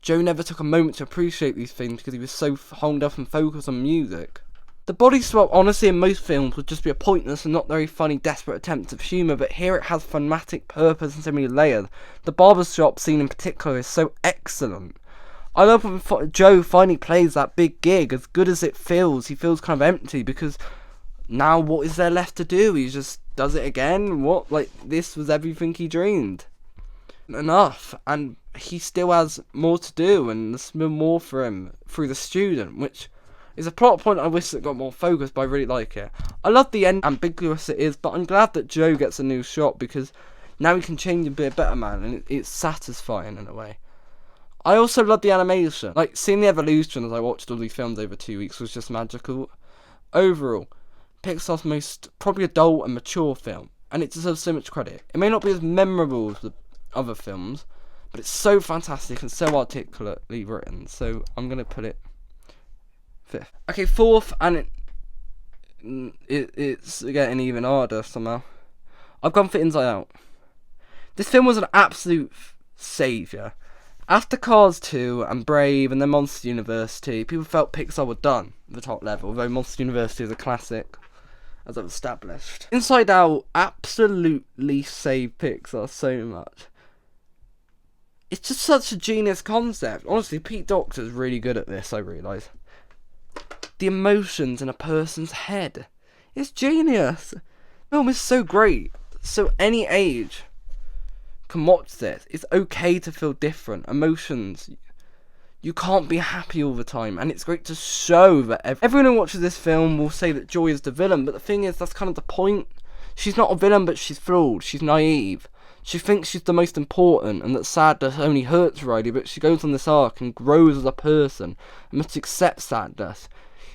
Joe never took a moment to appreciate these things because he was so honed up and focused on music. The body swap, honestly, in most films would just be a pointless and not very funny, desperate attempt of humour, but here it has thematic purpose and so many layers. The barbershop scene in particular is so excellent. I love when Joe finally plays that big gig. As good as it feels, he feels kind of empty because now what is there left to do? He just does it again? What? This was everything he dreamed. Enough, and he still has more to do, and there's more for him through the student, which is a plot point I wish that got more focused, but I really like it. I love the end, ambiguous it is, but I'm glad that Joe gets a new shot because now he can change and be a better man, and it's satisfying in a way. I also love the animation. Seeing the evolution as I watched all these films over 2 weeks was just magical. Overall, Pixar's most probably adult and mature film, and it deserves so much credit. It may not be as memorable as the other films, but it's so fantastic and so articulately written, so I'm going to put it 5th. Okay, 4th, and it's getting even harder somehow. I've gone for Inside Out. This film was an absolute saviour. After Cars 2 and Brave and then Monster University, people felt Pixar were done at the top level, although Monster University is a classic, as I've established. Inside Out absolutely saved Pixar so much. It's just such a genius concept. Honestly, Pete Docter's really good at this, I realise. The emotions in a person's head. It's genius. The film is so great. So any age can watch this. It's okay to feel different. Emotions. You can't be happy all the time. And it's great to show that everyone who watches this film will say that Joy is the villain. But the thing is, that's kind of the point. She's not a villain, but she's flawed. She's naive. She thinks she's the most important and that sadness only hurts Riley, but she goes on this arc and grows as a person and must accept sadness.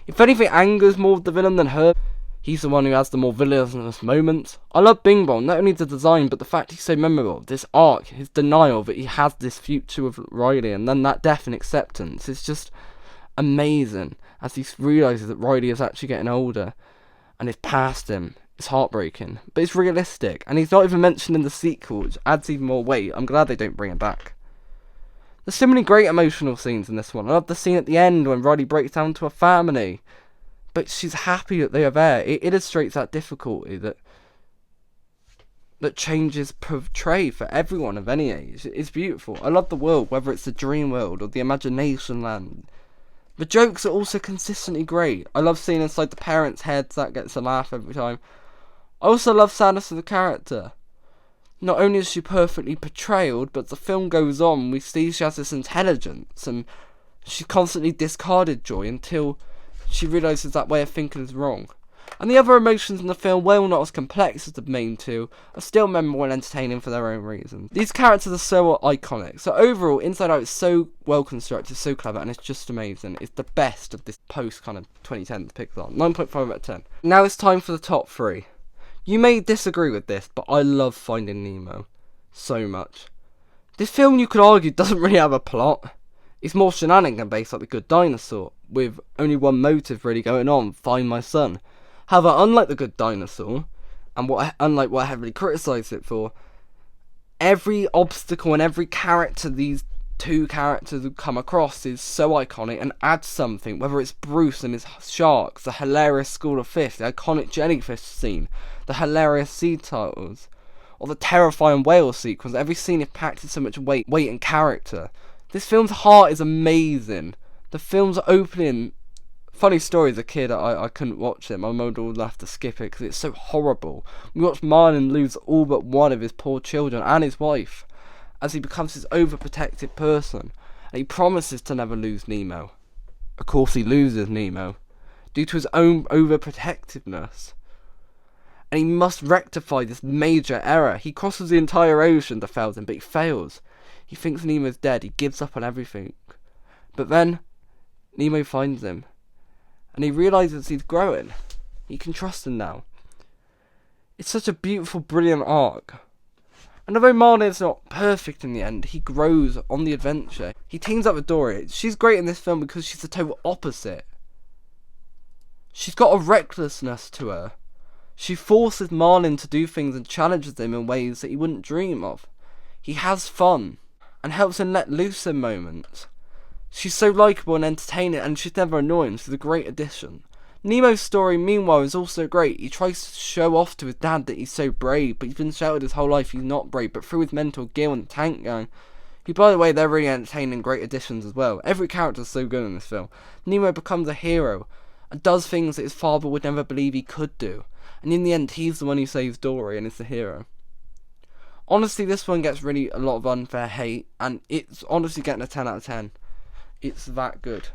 If anything, anger's more of the villain than her. He's the one who has the more villainous moments. I love Bing Bong, not only the design, but the fact he's so memorable. This arc, his denial that he has this future with Riley, and then that death and acceptance. It's just amazing as he realises that Riley is actually getting older and it's past him. It's heartbreaking, but it's realistic, and he's not even mentioned in the sequel, which adds even more weight. I'm glad they don't bring it back. There's so many great emotional scenes in this one. I love the scene at the end when Riley breaks down to her family, but she's happy that they are there. It illustrates that difficulty that changes portray for everyone of any age. It's beautiful. I love the world, whether it's the dream world or the imagination land. The jokes are also consistently great. I love seeing inside the parents' heads. That gets a laugh every time. I also love sadness of the character. Not only is she perfectly portrayed, but the film goes on, we see she has this intelligence, and she constantly discarded Joy until she realises that way of thinking is wrong. And the other emotions in the film, while not as complex as the main two, are still memorable and entertaining for their own reasons. These characters are so iconic. So overall, Inside Out is so well constructed, so clever, and it's just amazing. It's the best of this post kind of 2010s Pixar. 9.5 out of 10. Now it's time for the top 3. You may disagree with this, but I love Finding Nemo so much. This film, you could argue, doesn't really have a plot. It's more shenanigan based like The Good Dinosaur, with only one motive really going on: find my son. However, unlike The Good Dinosaur, and unlike what I heavily criticised it for, every obstacle and every character these two characters have come across is so iconic and adds something, whether it's Bruce and his sharks, the hilarious School of Fish, the iconic jellyfish scene, the hilarious sea turtles, or the terrifying whale sequence. Every scene is packed with so much weight and character. This film's heart is amazing. The film's opening... Funny story, as a kid, I couldn't watch it. My mum would have to skip it because it's so horrible. We watched Marlin lose all but one of his poor children and his wife, as he becomes this overprotective person, and he promises to never lose Nemo. Of course he loses Nemo, due to his own overprotectiveness. And he must rectify this major error. He crosses the entire ocean to fail him, but he fails. He thinks Nemo's dead, he gives up on everything. But then, Nemo finds him, and he realises he's growing. He can trust him now. It's such a beautiful, brilliant arc. And although Marlin is not perfect in the end, he grows on the adventure. He teams up with Dory. She's great in this film because she's the total opposite. She's got a recklessness to her. She forces Marlin to do things and challenges him in ways that he wouldn't dream of. He has fun and helps him let loose in moments. She's so likeable and entertaining, and she's never annoying. She's a great addition. Nemo's story, meanwhile, is also great. He tries to show off to his dad that he's so brave, but he's been sheltered his whole life he's not brave. But through his mental gear and the tank gang, by the way, they're really entertaining, great additions as well. Every character's so good in this film. Nemo becomes a hero and does things that his father would never believe he could do. And in the end, he's the one who saves Dory and is the hero. Honestly, this one gets really a lot of unfair hate, and it's honestly getting a 10 out of 10. It's that good.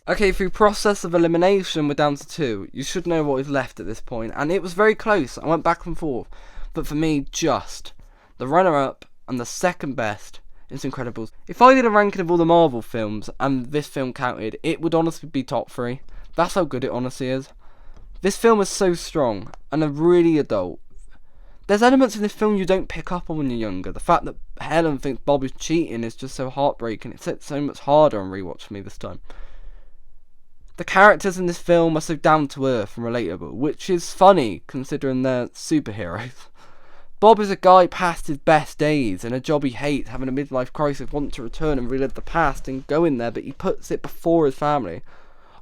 Okay, through process of elimination, we're down to 2. You should know what is left at this point, and it was very close. I went back and forth, but for me, just the runner-up and the second best is Incredibles. If I did a ranking of all the Marvel films, and this film counted, it would honestly be top 3. That's how good it honestly is. This film is so strong, and a really adult. There's elements in this film you don't pick up on when you're younger. The fact that Helen thinks Bob is cheating is just so heartbreaking. It's hit so much harder on rewatch for me this time. The characters in this film are so down to earth and relatable, which is funny considering they're superheroes. Bob is a guy past his best days, in a job he hates, having a midlife crisis, wants to return and relive the past and go in there, but he puts it before his family.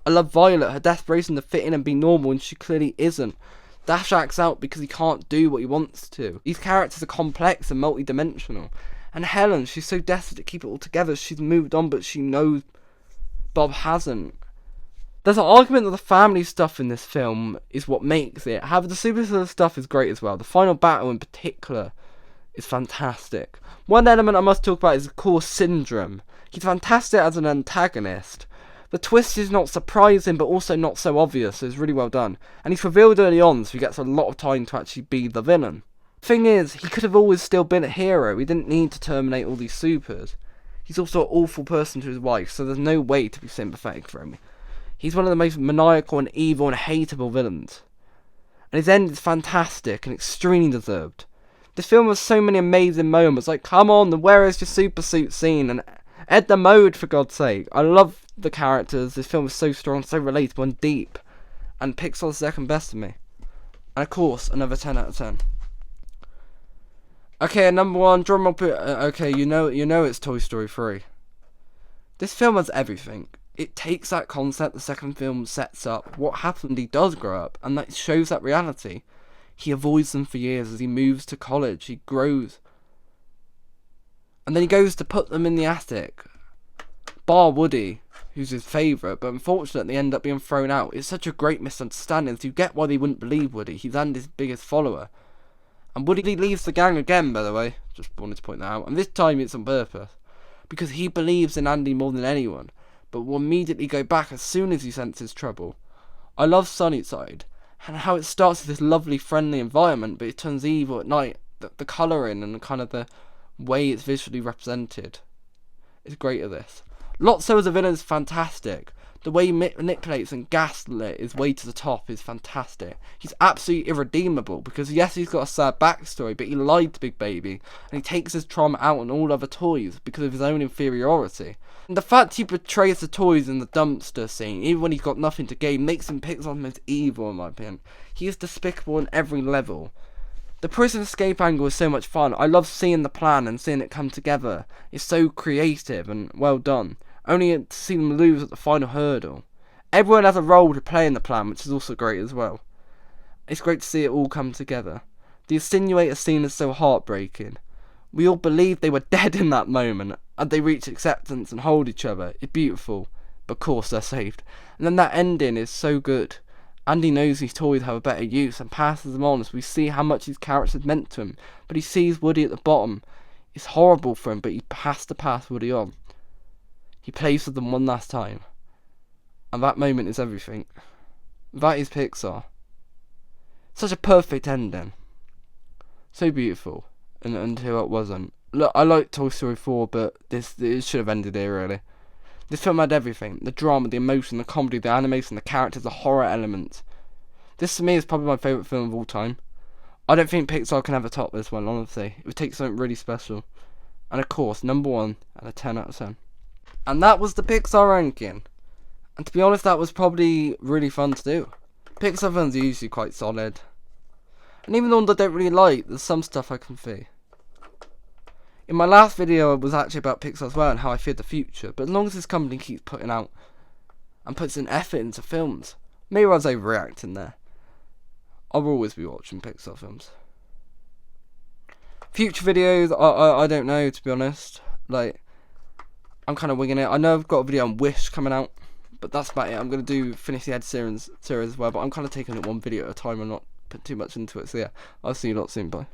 I love Violet, her desperation to fit in and be normal, and she clearly isn't. Dash acts out because he can't do what he wants to. These characters are complex and multi-dimensional. And Helen, she's so desperate to keep it all together, she's moved on, but she knows Bob hasn't. There's an argument that the family stuff in this film is what makes it. However, the superhero stuff is great as well. The final battle in particular is fantastic. One element I must talk about is, of course, Syndrome. He's fantastic as an antagonist. The twist is not surprising, but also not so obvious, so it's really well done. And he's revealed early on, so he gets a lot of time to actually be the villain. Thing is, he could have always still been a hero. He didn't need to terminate all these supers. He's also an awful person to his wife, so there's no way to be sympathetic for him. He's one of the most maniacal and evil and hateable villains. And his end is fantastic and extremely deserved. This film has so many amazing moments, like, come on, where is your super suit scene? And Ed the Mode, for God's sake. I love the characters. This film is so strong, so relatable and deep. And Pixar's second best to me. And of course, another 10 out of 10. Okay, number one, drum up. Okay, you know it's Toy Story 3. This film has everything. It takes that concept the second film sets up. What happened, he does grow up, and that shows that reality. He avoids them for years as he moves to college. He grows. And then he goes to put them in the attic. Bar Woody, who's his favourite, but unfortunately end up being thrown out. It's such a great misunderstanding, so you get why they wouldn't believe Woody. He's Andy's biggest follower. And Woody leaves the gang again, by the way. Just wanted to point that out. And this time it's on purpose. Because he believes in Andy more than anyone, but will immediately go back as soon as he senses trouble. I love Sunnyside, and how it starts with this lovely, friendly environment, but it turns evil at night. The colouring and kind of the way it's visually represented is great at this. Lotso as a villain is fantastic. The way he manipulates and gaslit his way to the top is fantastic. He's absolutely irredeemable because yes, he's got a sad backstory, but he lied to Big Baby and he takes his trauma out on all other toys because of his own inferiority. And the fact he betrays the toys in the dumpster scene, even when he's got nothing to gain, makes him Pixar's most evil in my opinion. He is despicable on every level. The prison escape angle is so much fun. I love seeing the plan and seeing it come together. It's so creative and well done. Only to see them lose at the final hurdle. Everyone has a role to play in the plan, which is also great as well. It's great to see it all come together. The insinuator scene is so heartbreaking. We all believed they were dead in that moment, and they reach acceptance and hold each other. It's beautiful, but of course they're saved. And then that ending is so good. Andy knows these toys have a better use and passes them on as we see how much these characters meant to him. But he sees Woody at the bottom. It's horrible for him, but he has to pass Woody on. He plays with them one last time. And that moment is everything. That is Pixar. Such a perfect ending. So beautiful. And until it wasn't. Look, I like Toy Story 4, but it should have ended here really. This film had everything. The drama, the emotion, the comedy, the animation, the characters, the horror elements. This to me is probably my favourite film of all time. I don't think Pixar can ever top this one, honestly. It would take something really special. And of course, number one and a 10 out of 10. And that was the Pixar ranking. And to be honest, that was probably really fun to do. Pixar films are usually quite solid. And even the ones I don't really like, there's some stuff I can see. In my last video, it was actually about Pixar as well and how I feared the future. But as long as this company keeps putting out and puts an effort into films, maybe I was overreacting there. I will always be watching Pixar films. Future videos, I don't know, to be honest. Like, I'm kind of winging it. I know I've got a video on Wish coming out, but that's about it. I'm going to finish the Ed series as well, but I'm kind of taking it one video at a time and not put too much into it. So yeah, I'll see you lot soon. Bye.